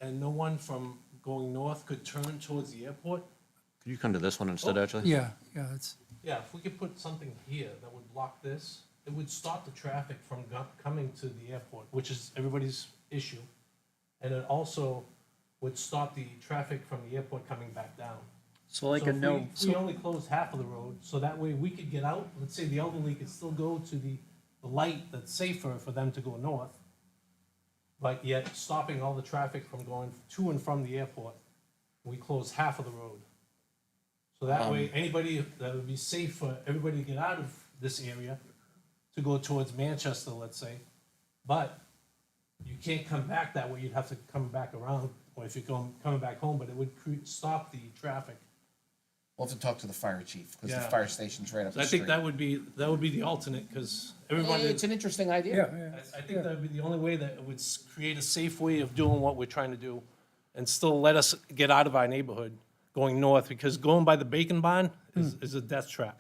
and no one from going north could turn towards the airport. Could you come to this one instead, actually? Yeah, it's, Yeah, if we could put something here that would block this, it would stop the traffic from coming to the airport, which is everybody's issue. And it also would stop the traffic from the airport coming back down. So like So a if we- no, if we only close half of the road, so that way we could get out, let's say the elderly could still go to the light that's safer for them to go north, but yet stopping all the traffic from going to and from the airport, we close half of the road. So that way, anybody, that would be safe for everybody to get out of this area to go towards Manchester, let's say. But you can't come back that way, you'd have to come back around, or if you're coming back home, but it would stop the traffic. We'll have to talk to the fire chief, because the Yeah. fire station's right up So the I think street. that would be the alternate, because everyone. It's an interesting idea. I think that would be the only way that it would create a safe way of doing what we're trying to do and still let us get out of our neighborhood going north, because going by the Bacon Barn is a death trap.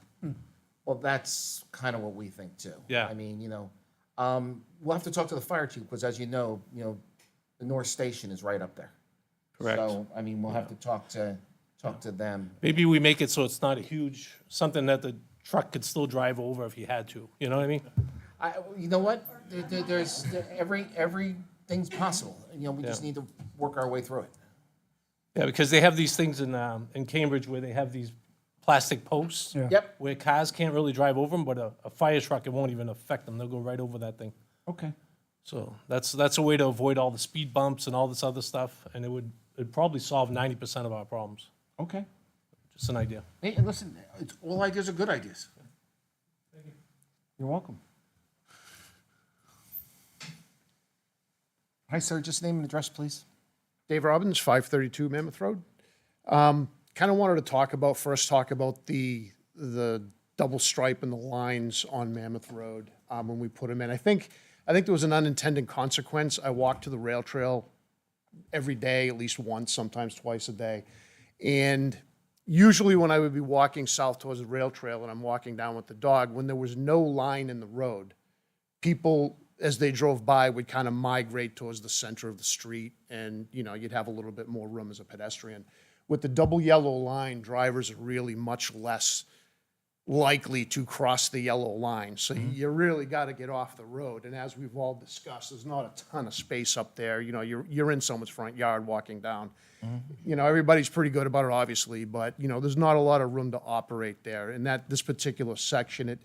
Well, that's kind of what we think too. Yeah. I mean, we'll have to talk to the fire chief, because as you know, the North Station is right up there. Correct. So, I mean, we'll have to talk to them. Maybe we make it so it's not a huge, something that the truck could still drive over if he had to, you know what I mean? You know what? Everything's possible. We just need to work our way through it. Yeah, because they have these things in Cambridge where they have these plastic posts. Yep. Where cars can't really drive over them, but a fire truck, it won't even affect them. They'll go right over that thing. Okay. So that's a way to avoid all the speed bumps and all this other stuff, and it'd probably solve 90% of our problems. Okay. Just an idea. Hey, and listen, all ideas are good ideas. You're welcome. Hi, sir. Just name and address, please. Dave Robbins, 532 Mammoth Road. Kind of wanted to talk about the double stripe and the lines on Mammoth Road when we put them in. I think there was an unintended consequence. I walk to the rail trail every day, at least once, sometimes twice a day. And usually when I would be walking south towards the rail trail and I'm walking down with the dog, when there was no line in the road, people, as they drove by, would kind of migrate towards the center of the street, and you'd have a little bit more room as a pedestrian. With the double yellow line, drivers are really much less likely to cross the yellow line. So you really got to get off the road. And as we've all discussed, there's not a ton of space up there. You're in someone's front yard walking down. Everybody's pretty good about it, obviously, but there's not a lot of room to operate there. And this particular section,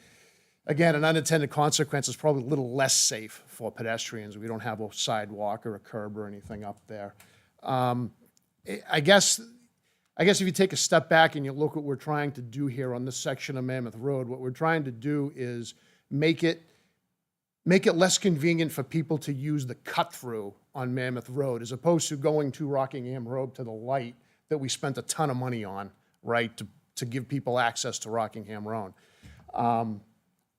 again, an unintended consequence is probably a little less safe for pedestrians. We don't have a sidewalk or a curb or anything up there. I guess if you take a step back and you look what we're trying to do here on this section of Mammoth Road, what we're trying to do is make it less convenient for people to use the cut-through on Mammoth Road, as opposed to going to Rockingham Road to the light that we spent a ton of money on, right, to give people access to Rockingham Road.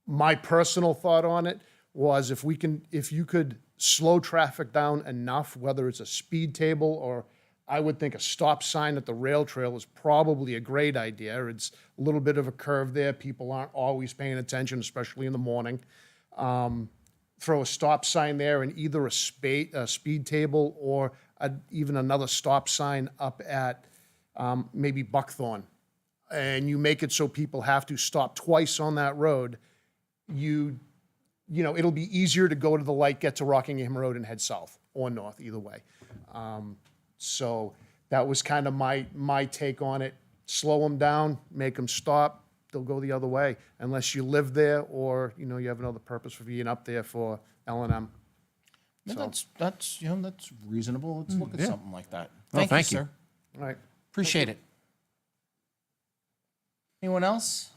My personal thought on it was if you could slow traffic down enough, whether it's a speed table or I would think a stop sign at the rail trail is probably a great idea. It's a little bit of a curve there. People aren't always paying attention, especially in the morning. Throw a stop sign there and either a speed table or even another stop sign up at maybe Buckthorn. And you make it so people have to stop twice on that road. It'll be easier to go to the light, get to Rockingham Road and head south or north, either way. So that was kind of my take on it. Slow them down, make them stop, they'll go the other way, unless you live there or, you have another purpose for being up there for L&M. Yeah, So- that's reasonable. Let's look at yeah. something like that. Well, Thank you, thank you. sir. All right. Appreciate it. Anyone else?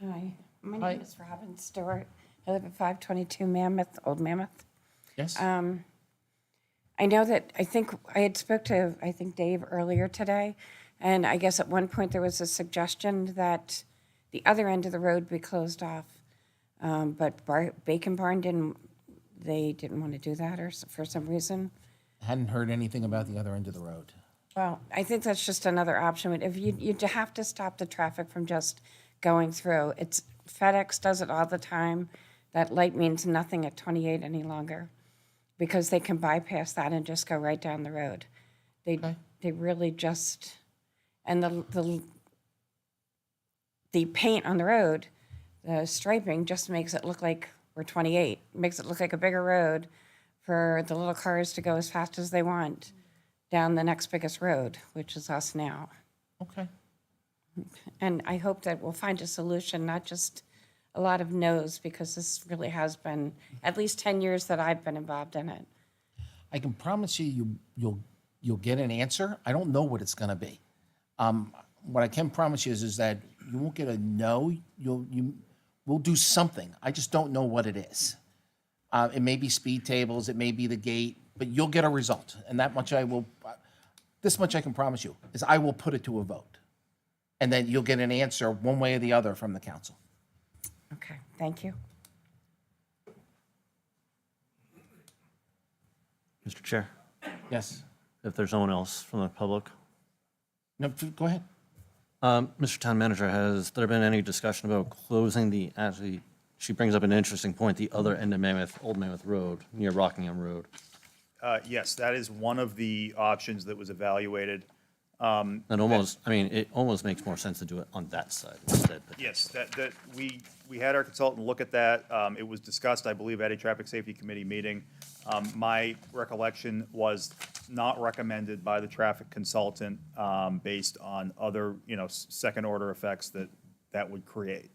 Hi, my Hi. name is Robin Stewart. I live at 522 Old Mammoth. Yes. I know that, I think I had spoke to, Dave earlier today, and I guess at one point there was a suggestion that the other end of the road be closed off. But Bacon Barn didn't want to do that for some reason. Hadn't heard anything about the other end of the road. Well, I think that's just another option. If you have to stop the traffic from just going through. FedEx does it all the time. That light means nothing at 28 any longer because they can bypass that and just go right down the road. They really just, and the paint on the road, the striping just makes it look like we're 28. Makes it look like a bigger road for the little cars to go as fast as they want down the next biggest road, which is us now. Okay. And I hope that we'll find a solution, not just a lot of no's, because this really has been at least 10 years that I've been involved in it. I can promise you, you'll get an answer. I don't know what it's gonna be. What I can promise you is that you won't get a no. We'll do something. I just don't know what it is. It may be speed tables, it may be the gate, but you'll get a result. And that much this much I can promise you, is I will put it to a vote. And then you'll get an answer one way or the other from the council. Okay, thank you. Mr. Chair, Yes. if there's no one else from the public. No, go ahead. Mr. Town Manager, has there been any discussion about closing actually, she brings up an interesting point, the other end of Old Mammoth Road, near Rockingham Road. Yes, that is one of the options that was evaluated. It almost makes more sense to do it on that side instead. Yes, that we had our consultant look at that. It was discussed, I believe, at a Traffic Safety Committee meeting. My recollection was not recommended by the traffic consultant, based on other, second order effects that would create.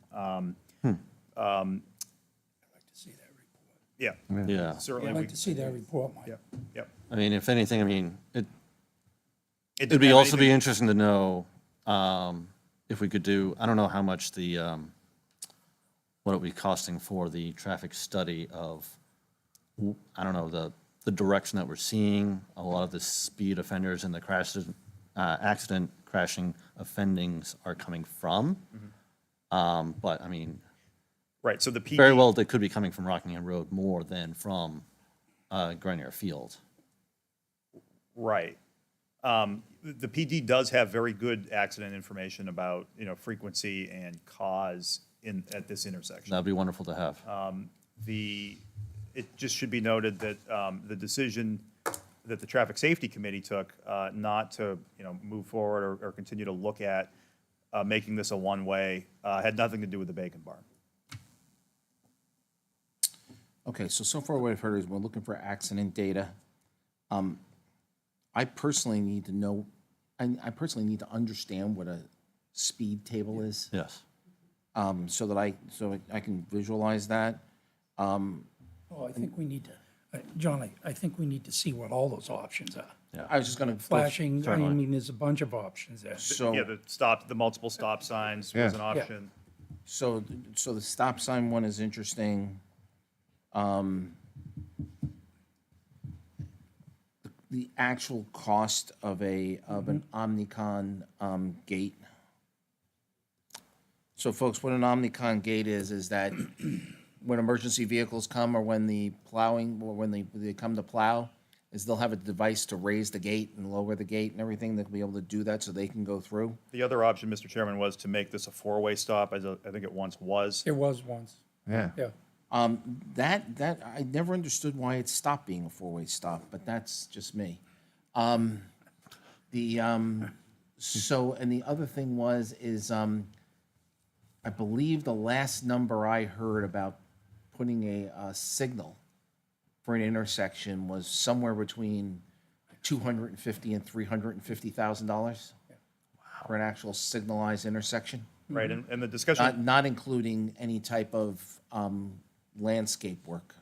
Yeah. Yeah. Certainly. I'd like to see that report, Mike. Yep. I mean, if anything, It it'd didn't be have also be anything- interesting to know if we could do, I don't know how much what it would be costing for the traffic study of, I don't know, the direction that we're seeing a lot of the speed offenders and the accident crashing offendings are coming from. But I mean, Right, so the PD. very well, they could be coming from Rockingham Road more than from Grenier Field. Right. The PD does have very good accident information about, frequency and cause at this intersection. That'd be wonderful to have. It just should be noted that the decision that the Traffic Safety Committee took not to, move forward or continue to look at making this a one-way had nothing to do with the Bacon Barn. Okay, so far what I've heard is we're looking for accident data. I personally need to know, I personally need to understand what a speed table is. Yes. So that I can visualize that. Well, I think we need to, John, I think we need to see what all those options are. I was just gonna. Flashing, I Certainly. mean, there's a bunch of options there. So. Yeah, the multiple stop signs was an option. So the stop sign one is interesting. The actual cost of an Omnicon gate. So folks, what an Omnicon gate is that when emergency vehicles come or when the plowing, or when they come to plow, is they'll have a device to raise the gate and lower the gate and everything. They'll be able to do that so they can go through. The other option, Mr. Chairman, was to make this a four-way stop, as I think it once was. It was once, Yeah. yeah. That I never understood why it stopped being a four-way stop, but that's just me. So, and the other thing is, I believe the last number I heard about putting a signal for an intersection was somewhere between $250,000 and $350,000 for an actual signalized intersection. Right, and the discussion. Not including any type of landscape work.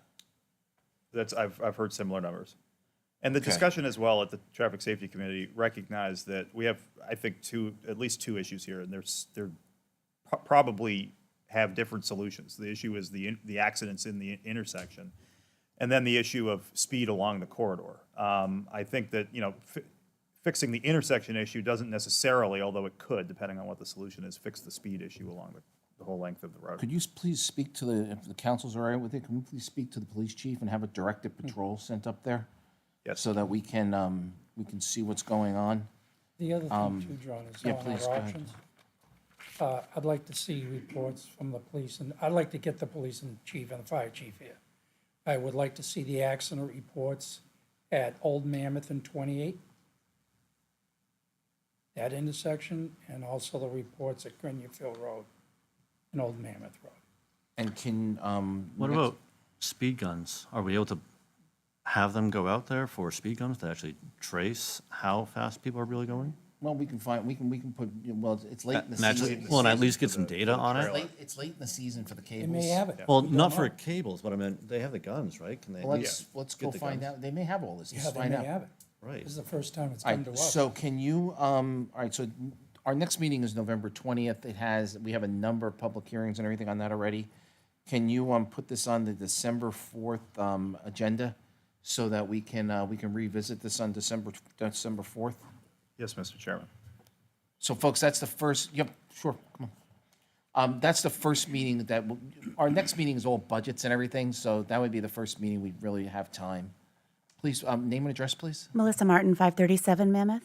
I've heard similar numbers. And the Okay. discussion as well at the Traffic Safety Committee recognized that we have, I think, at least two issues here, and they're probably have different solutions. The issue is the accidents in the intersection, and then the issue of speed along the corridor. I think that, fixing the intersection issue doesn't necessarily, although it could, depending on what the solution is, fix the speed issue along the whole length of the road. Could you please speak to if the council's all right with it, can we please speak to the police chief and have a directed patrol sent up there? Yes. So that we can see what's going on? The other thing too, John, is yeah, on please, our go ahead. options. I'd like to see reports from the police, and I'd like to get the police and chief and the fire chief here. I would like to see the accident reports at Old Mammoth and 28. that intersection and also the reports at Greenfield Road and Old Mammoth Road. And can, What about speed guns? Are we able to have them go out there for speed guns to actually trace how fast people are really going? well, we can find, we can put, well, it's late in the And actually- season. well, and at least get some data on it? It's late in the season for the cables. They may have it. Well, We don't not for know. cables, but I mean, they have the guns, right? Can they? Well, let's Get go the find guns. out. They may have all this. Yeah, Let's they find may out. have it. Right. This is the first time it's All come to right, us. so can you, all right, so our next meeting is November 20th. We have a number of public hearings and everything on that already. Can you, put this on the December 4th, agenda so that we can revisit this on December 4th? Yes, Mr. Chairman. So folks, that's the first, yep, sure, come on. That's the first meeting our next meeting is all budgets and everything, so that would be the first meeting we'd really have time. Please, name and address, please. Melissa Martin, 537 Mammoth.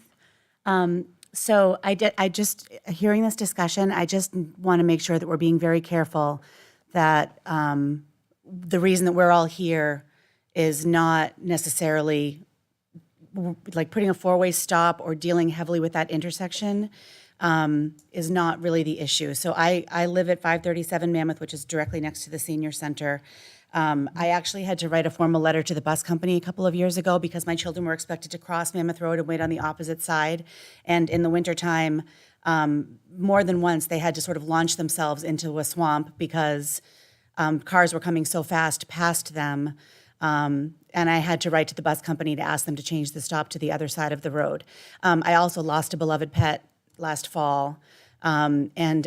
So I just, hearing this discussion, I just want to make sure that we're being very careful that the reason that we're all here is not necessarily like putting a four-way stop or dealing heavily with that intersection is not really the issue. So I live at 537 Mammoth, which is directly next to the senior center. I actually had to write a formal letter to the bus company a couple of years ago because my children were expected to cross Mammoth Road and wait on the opposite side. And in the wintertime, more than once, they had to sort of launch themselves into a swamp because cars were coming so fast past them. And I had to write to the bus company to ask them to change the stop to the other side of the road. I also lost a beloved pet last fall. And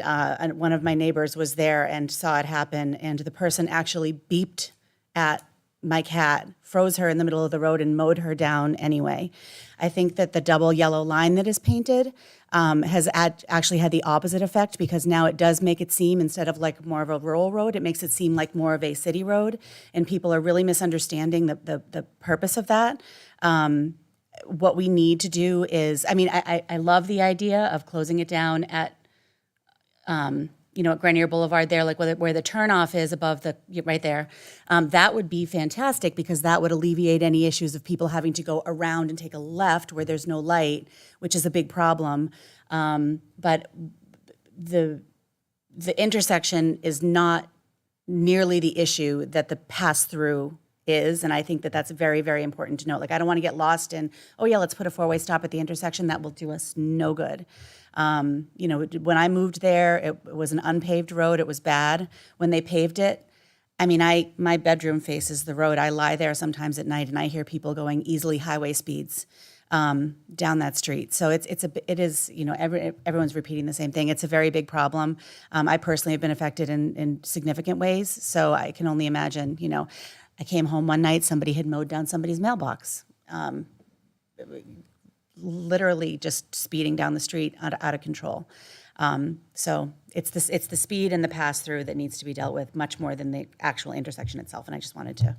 one of my neighbors was there and saw it happen, and the person actually beeped at my cat, froze her in the middle of the road, and mowed her down anyway. I think that the double yellow line that is painted has actually had the opposite effect because now it does make it seem, instead of like more of a rural road, it makes it seem like more of a city road, and people are really misunderstanding the purpose of that. What we need to do is, I mean, I love the idea of closing it down at at Grenier Boulevard there, like where the turnoff is above right there. That would be fantastic because that would alleviate any issues of people having to go around and take a left where there's no light, which is a big problem. But the intersection is not nearly the issue that the pass-through is, and I think that that's very, very important to note. Like, I don't want to get lost in, oh yeah, let's put a four-way stop at the intersection. That will do us no good. When I moved there, it was an unpaved road. It was bad. When they paved it, I mean, my bedroom faces the road. I lie there sometimes at night and I hear people going easily highway speeds down that street. So it is, everyone's repeating the same thing. It's a very big problem. I personally have been affected in significant ways. So I can only imagine, I came home one night, somebody had mowed down somebody's mailbox. Literally just speeding down the street out of control. So it's the speed and the pass-through that needs to be dealt with much more than the actual intersection itself, and I just wanted to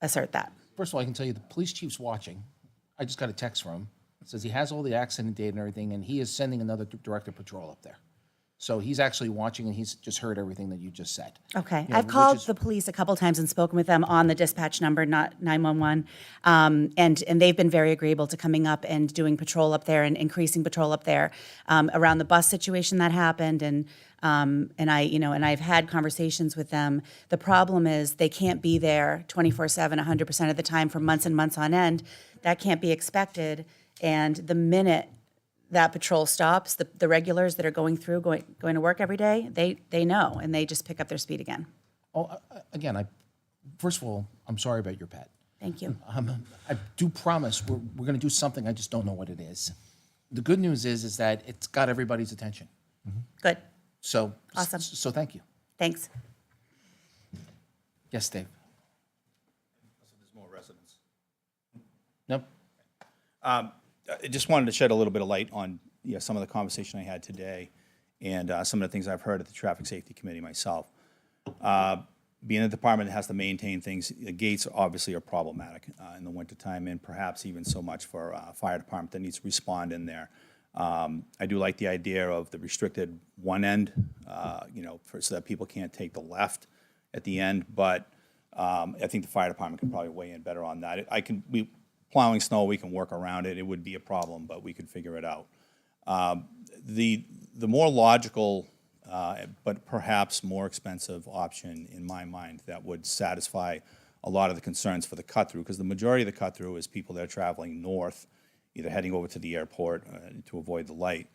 assert that. First of all, I can tell you the police chief's watching. I just got a text from him. It says he has all the accident data and everything, and he is sending another director patrol up there. So he's actually watching, and he's just heard everything that you just said. Okay. You know, I've called which is- the police a couple times and spoken with them on the dispatch number, not 911. And they've been very agreeable to coming up and doing patrol up there and increasing patrol up there around the bus situation that happened. And I've had conversations with them. The problem is they can't be there 24/7, 100% of the time for months and months on end. That can't be expected. And the minute that patrol stops, the regulars that are going to work every day, they know, and they just pick up their speed again. Oh, again, first of all, I'm sorry about your pet. Thank you. I do promise we're going to do something. I just don't know what it is. The good news is that it's got everybody's attention. Good. So Awesome. So thank you. Thanks. Yes, Dave. There's more residents. Nope. I just wanted to shed a little bit of light on some of the conversation I had today and some of the things I've heard at the Traffic Safety Committee myself. Being a department that has to maintain things, the gates obviously are problematic in the wintertime and perhaps even so much for a fire department that needs to respond in there. I do like the idea of the restricted one end, so that people can't take the left at the end, but I think the fire department can probably weigh in better on that. Plowing snow, we can work around it. It would be a problem, but we could figure it out. The more logical, but perhaps more expensive option in my mind that would satisfy a lot of the concerns for the cut-through, because the majority of the cut-through is people that are traveling north, either heading over to the airport to avoid the light,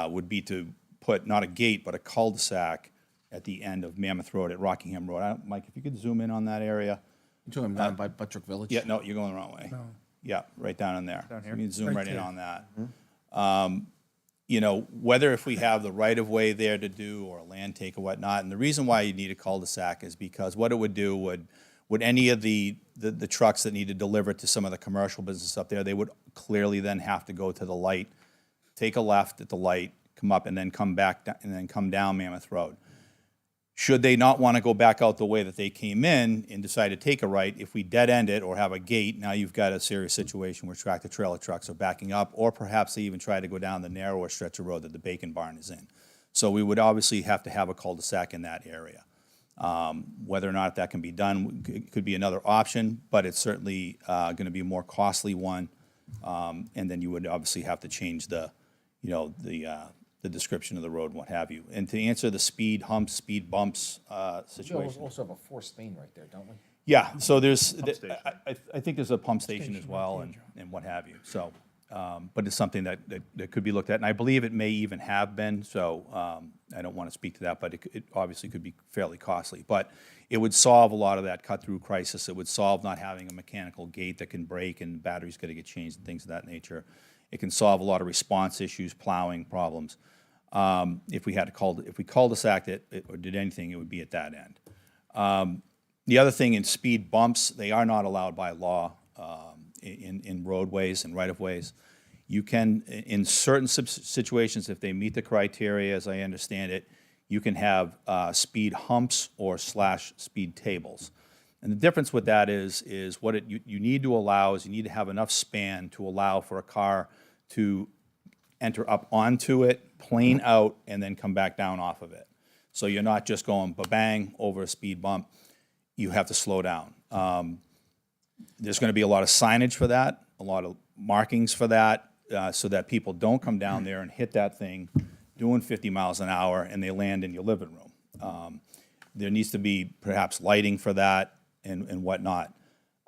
would be to put not a gate, but a cul-de-sac at the end of Mammoth Road at Rockingham Road. Mike, if you could zoom in on that area. You're talking down by Buttrick Village? Yeah, no, you're going the wrong way. No. Yeah, right down in there. Down here? You can zoom Right right in there. on that. You know, whether if we have the right-of-way there to do, or a land take or whatnot, and the reason why you need a cul-de-sac is because what it would do would any of the trucks that need to deliver to some of the commercial business up there, they would clearly then have to go to the light, take a left at the light, come up, and then come back, and then come down Mammoth Road. Should they not want to go back out the way that they came in and decide to take a right, if we dead-end it or have a gate, now you've got a serious situation where tractor-trailer trucks are backing up, or perhaps they even try to go down the narrower stretch of road that the Bacon Barn is in. So we would obviously have to have a cul-de-sac in that area. Whether or not that can be done could be another option, but it's certainly going to be a more costly one. And then you would obviously have to change the description of the road and what have you. And to answer the speed humps, speed bumps situation. We also have a forced main right there, don't we? Yeah, so there's, I think there's a pump station as well and what have you. So, but it's something that could be looked at. And I believe it may even have been, so I don't want to speak to that, but it obviously could be fairly costly. But it would solve a lot of that cut-through crisis. It would solve not having a mechanical gate that can break and batteries got to get changed and things of that nature. It can solve a lot of response issues, plowing problems. If we cul-de-sacked it or did anything, it would be at that end. The other thing in speed bumps, they are not allowed by law in roadways and right-of-ways. You can, in certain situations, if they meet the criteria, as I understand it, you can have speed humps or / speed tables. And the difference with that is what you need to allow is you need to have enough span to allow for a car to enter up onto it, plane out, and then come back down off of it. So you're not just going ba-bang over a speed bump. You have to slow down. There's going to be a lot of signage for that, a lot of markings for that, so that people don't come down there and hit that thing doing 50 miles an hour and they land in your living room. There needs to be perhaps lighting for that and whatnot.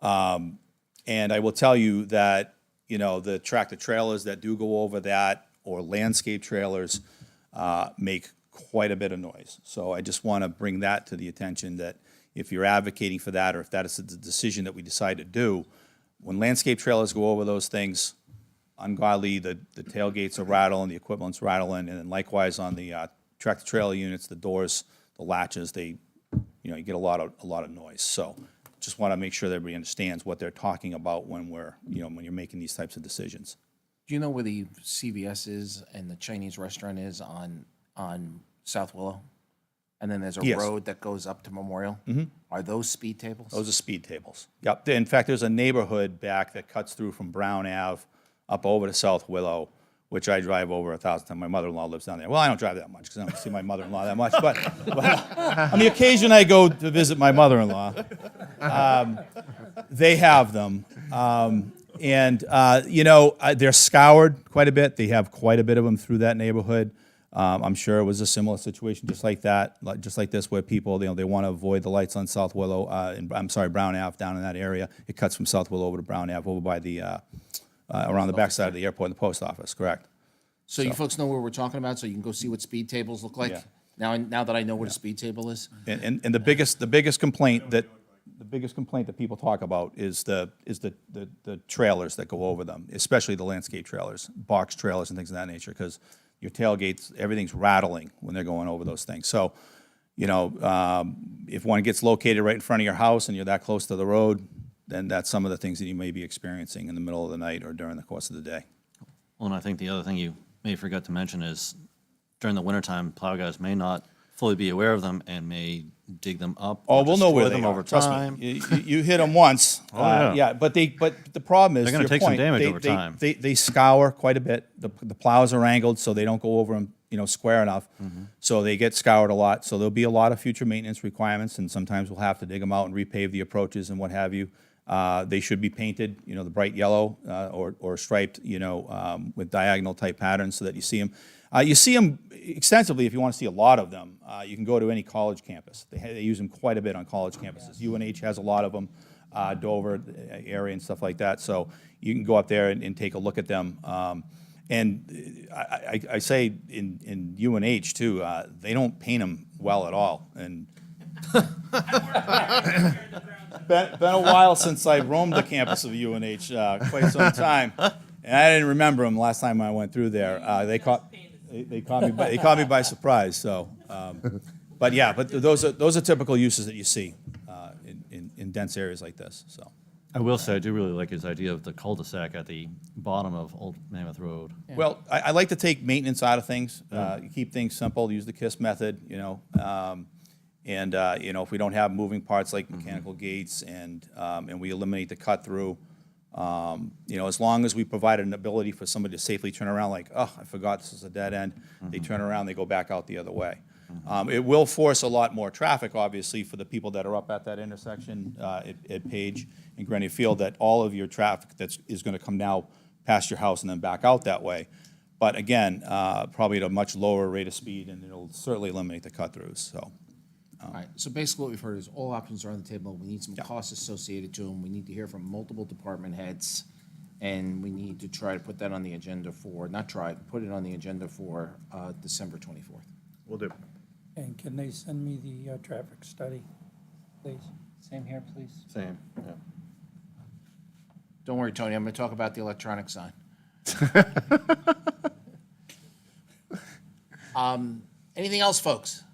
And I will tell you that, you know, the tractor trailers that do go over that or landscape trailers make quite a bit of noise. So I just want to bring that to the attention that if you're advocating for that, or if that is the decision that we decide to do, when landscape trailers go over those things, ungodly, the tailgates are rattling, the equipment's rattling, and then likewise on the tractor trailer units, the doors, the latches, you get a lot of noise. So just want to make sure that everybody understands what they're talking about when when you're making these types of decisions. Do you know where the CVS is and the Chinese restaurant is on South Willow? And then there's a Yes. road that goes up to Memorial? Mhm. Are those speed tables? Those are speed tables. Yep. In fact, there's a neighborhood back that cuts through from Brown Ave up over to South Willow, which I drive over 1,000 times. My mother-in-law lives down there. Well, I don't drive that much because I don't see my mother-in-law that much. But on the occasion I go to visit my mother-in-law, they have them. They're scoured quite a bit. They have quite a bit of them through that neighborhood. I'm sure it was a similar situation just like that, just like this, where people, they want to avoid the lights on South Willow, Brown Ave down in that area. It cuts from South Willow over to Brown Ave, over by the, around the backside of the airport and the post office, correct? So you folks know where we're talking about, so you can go see what speed tables look like? Yeah. Now that I know what a speed table is? And the biggest complaint that people talk about is the trailers that go over them, especially the landscape trailers, box trailers and things of that nature, because your tailgates, everything's rattling when they're going over those things. So, if one gets located right in front of your house and you're that close to the road, then that's some of the things that you may be experiencing in the middle of the night or during the course of the day. Well, and I think the other thing you may forget to mention is during the wintertime, plow guys may not fully be aware of them and may dig them up. Oh, or we'll know where destroy they them are. over Trust time. me. You hit them once. Oh, yeah. But the problem is, They're gonna to your take some point, damage over time. They scour quite a bit. The plows are angled, so they don't go over them, square enough. Mm-hmm. So they get scoured a lot. So there'll be a lot of future maintenance requirements, and sometimes we'll have to dig them out and repave the approaches and what have you. They should be painted, the bright yellow or striped, with diagonal type patterns so that you see them. You see them extensively if you want to see a lot of them. You can go to any college campus. They use them quite a bit on college campuses. UNH has a lot of them, Dover area and stuff like that. So you can go up there and take a look at them. And I say in UNH too, they don't paint them well at all. And been a while since I roamed the campus of UNH, quite some time, and I didn't remember them last time I went through there. They caught me by surprise. So, but those are typical uses that you see in dense areas like this. So. I will say, I do really like his idea of the cul-de-sac at the bottom of Old Mammoth Road. Well, I like to take maintenance out of things, keep things simple, use the KISS method, and if we don't have moving parts like mechanical gates and we eliminate the cut through, as long as we provide an ability for somebody to safely turn around, like, oh, I forgot this is a dead end, they turn around, they go back out the other way. It will force a lot more traffic, obviously, for the people that are up at that intersection at Page and Granny Field, that all of your traffic is going to come now past your house and then back out that way. But again, probably at a much lower rate of speed, and it'll certainly eliminate the cut-throughs, so. All right, so basically what we've heard is all options are on the table. We need some costs associated to them. We need to hear from multiple department heads, and we need to try to put that on the agenda put it on the agenda for December 24th. Will do. And can they send me the traffic study, please? Same here, please. Same, yeah. Don't worry, Tony, I'm going to talk about the electronic sign. Anything else, folks?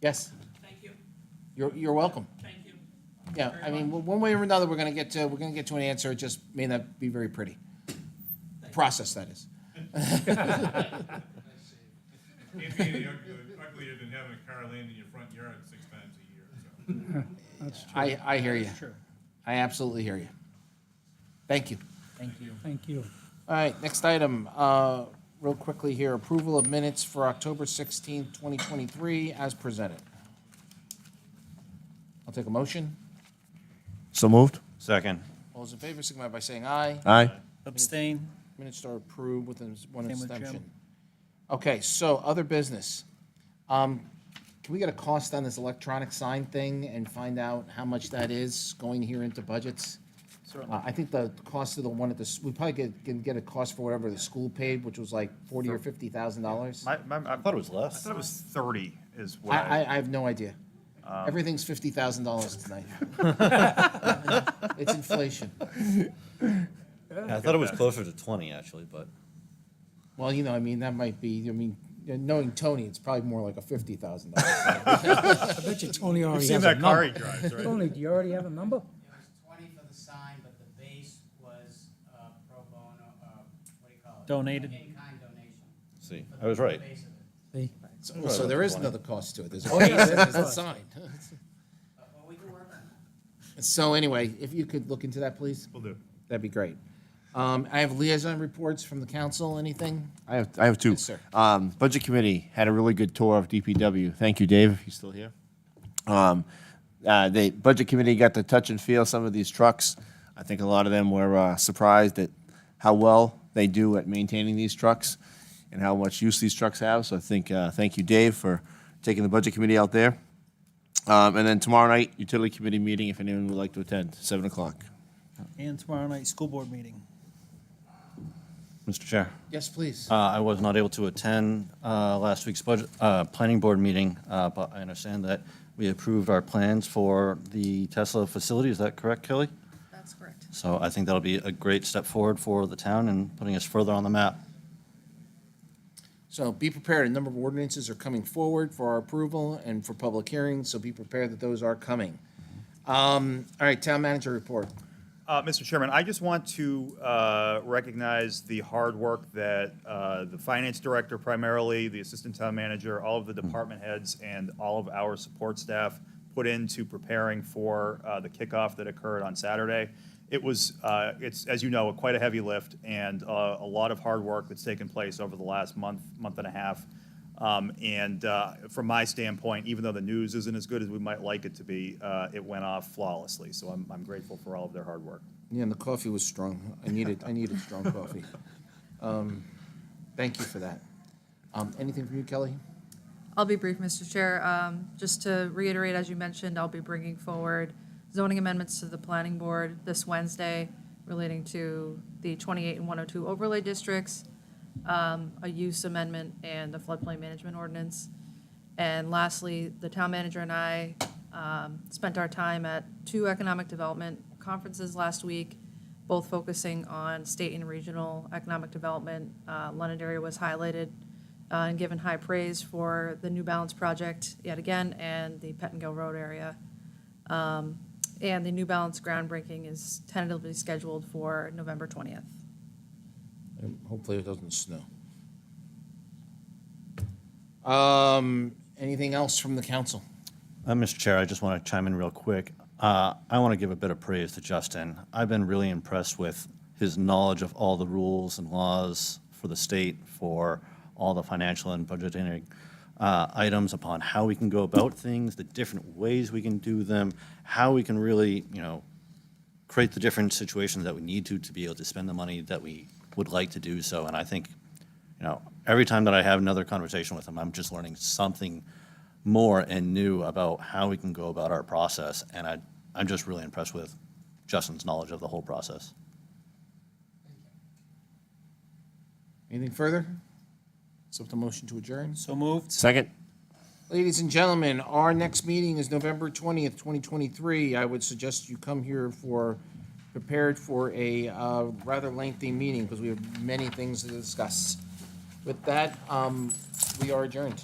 Yes? Thank you. You're welcome. Thank you. Yeah, I mean, one way or another, we're going to get to an answer. It just may not be very pretty. Process, that is. Uglier than having a car land in your front yard 6 times a year. So. That's true. I hear you. That's true. I absolutely hear you. Thank you. Thank you. Thank you. All right, next item, real quickly here, approval of minutes for October 16th, 2023, as presented. I'll take a motion. So moved? Second. All those in favor, signify by saying aye. Aye. Abstain. Minutes are approved with one Same with Jim. abstention. Okay, so other business. Can we get a cost on this electronic sign thing and find out how much that is going here into budgets? Certainly. I think the cost of the one at the, we probably can get a cost for whatever the school paid, which was like $40,000 or $50,000. I thought it was less. I thought it was 30 is what I have no idea. Everything's $50,000 tonight. It's inflation. I thought it was closer to 20, actually, but. Well, I mean, that might be, knowing Tony, it's probably more like a $50,000. I bet you Tony already You've seen has a that car number. he drives, right? Tony, do you already have a number? It was 20 for the sign, but the base was pro bono, what do you call it? Donated. In-kind donation. See, I was right. Base of it. See? So there is another cost to it. There's a yeah, base, there's there's a a sign. Well, we can work on that. So anyway, if you could look into that, please, Will do. that'd be great. I have liaison reports from the council. Anything? I have two. Yes, sir. Budget Committee had a really good tour of DPW. Thank you, Dave, if he's still here. The Budget Committee got to touch and feel some of these trucks. I think a lot of them were surprised at how well they do at maintaining these trucks and how much use these trucks have. So I think, thank you, Dave, for taking the Budget Committee out there. And then tomorrow night, Utility Committee meeting, if anyone would like to attend, 7 o'clock. And tomorrow night, school board meeting. Mr. Chair. Yes, please. I was not able to attend last week's budget, planning board meeting, but I understand that we approved our plans for the Tesla facility. Is that correct, Kelly? That's correct. So I think that'll be a great step forward for the town and putting us further on the map. So be prepared. A number of ordinances are coming forward for our approval and for public hearings, so be prepared that those are coming. All right, town manager report. Mr. Chairman, I just want to recognize the hard work that the finance director primarily, the assistant town manager, all of the department heads, and all of our support staff put into preparing for the kickoff that occurred on Saturday. It was, it's, as you know, quite a heavy lift and a lot of hard work that's taken place over the last month and a half. And from my standpoint, even though the news isn't as good as we might like it to be, it went off flawlessly. So I'm grateful for all of their hard work. Yeah, and the coffee was strong. I needed strong coffee. Thank you for that. Anything from you, Kelly? I'll be brief, Mr. Chair. Just to reiterate, as you mentioned, I'll be bringing forward zoning amendments to the planning board this Wednesday relating to the 28 and 102 overlay districts, a use amendment, and the floodplain management ordinance. And lastly, the town manager and I spent our time at 2 economic development conferences last week, both focusing on state and regional economic development. Londonderry was highlighted and given high praise for the New Balance project yet again, and the Pettingill Road area. And the New Balance groundbreaking is tentatively scheduled for November 20th. Hopefully it doesn't snow. Anything else from the council? Mr. Chair, I just want to chime in real quick. I want to give a bit of praise to Justin. I've been really impressed with his knowledge of all the rules and laws for the state, for all the financial and budgetary items upon how we can go about things, the different ways we can do them, how we can really, create the different situations that we need to be able to spend the money that we would like to do so. And I think, every time that I have another conversation with him, I'm just learning something more and new about how we can go about our process. And I'm just really impressed with Justin's knowledge of the whole process. Anything further? Accept the motion to adjourn. So moved. Second? Ladies and gentlemen, our next meeting is November 20th, 2023. I would suggest you come here prepared for a rather lengthy meeting because we have many things to discuss. With that, we are adjourned.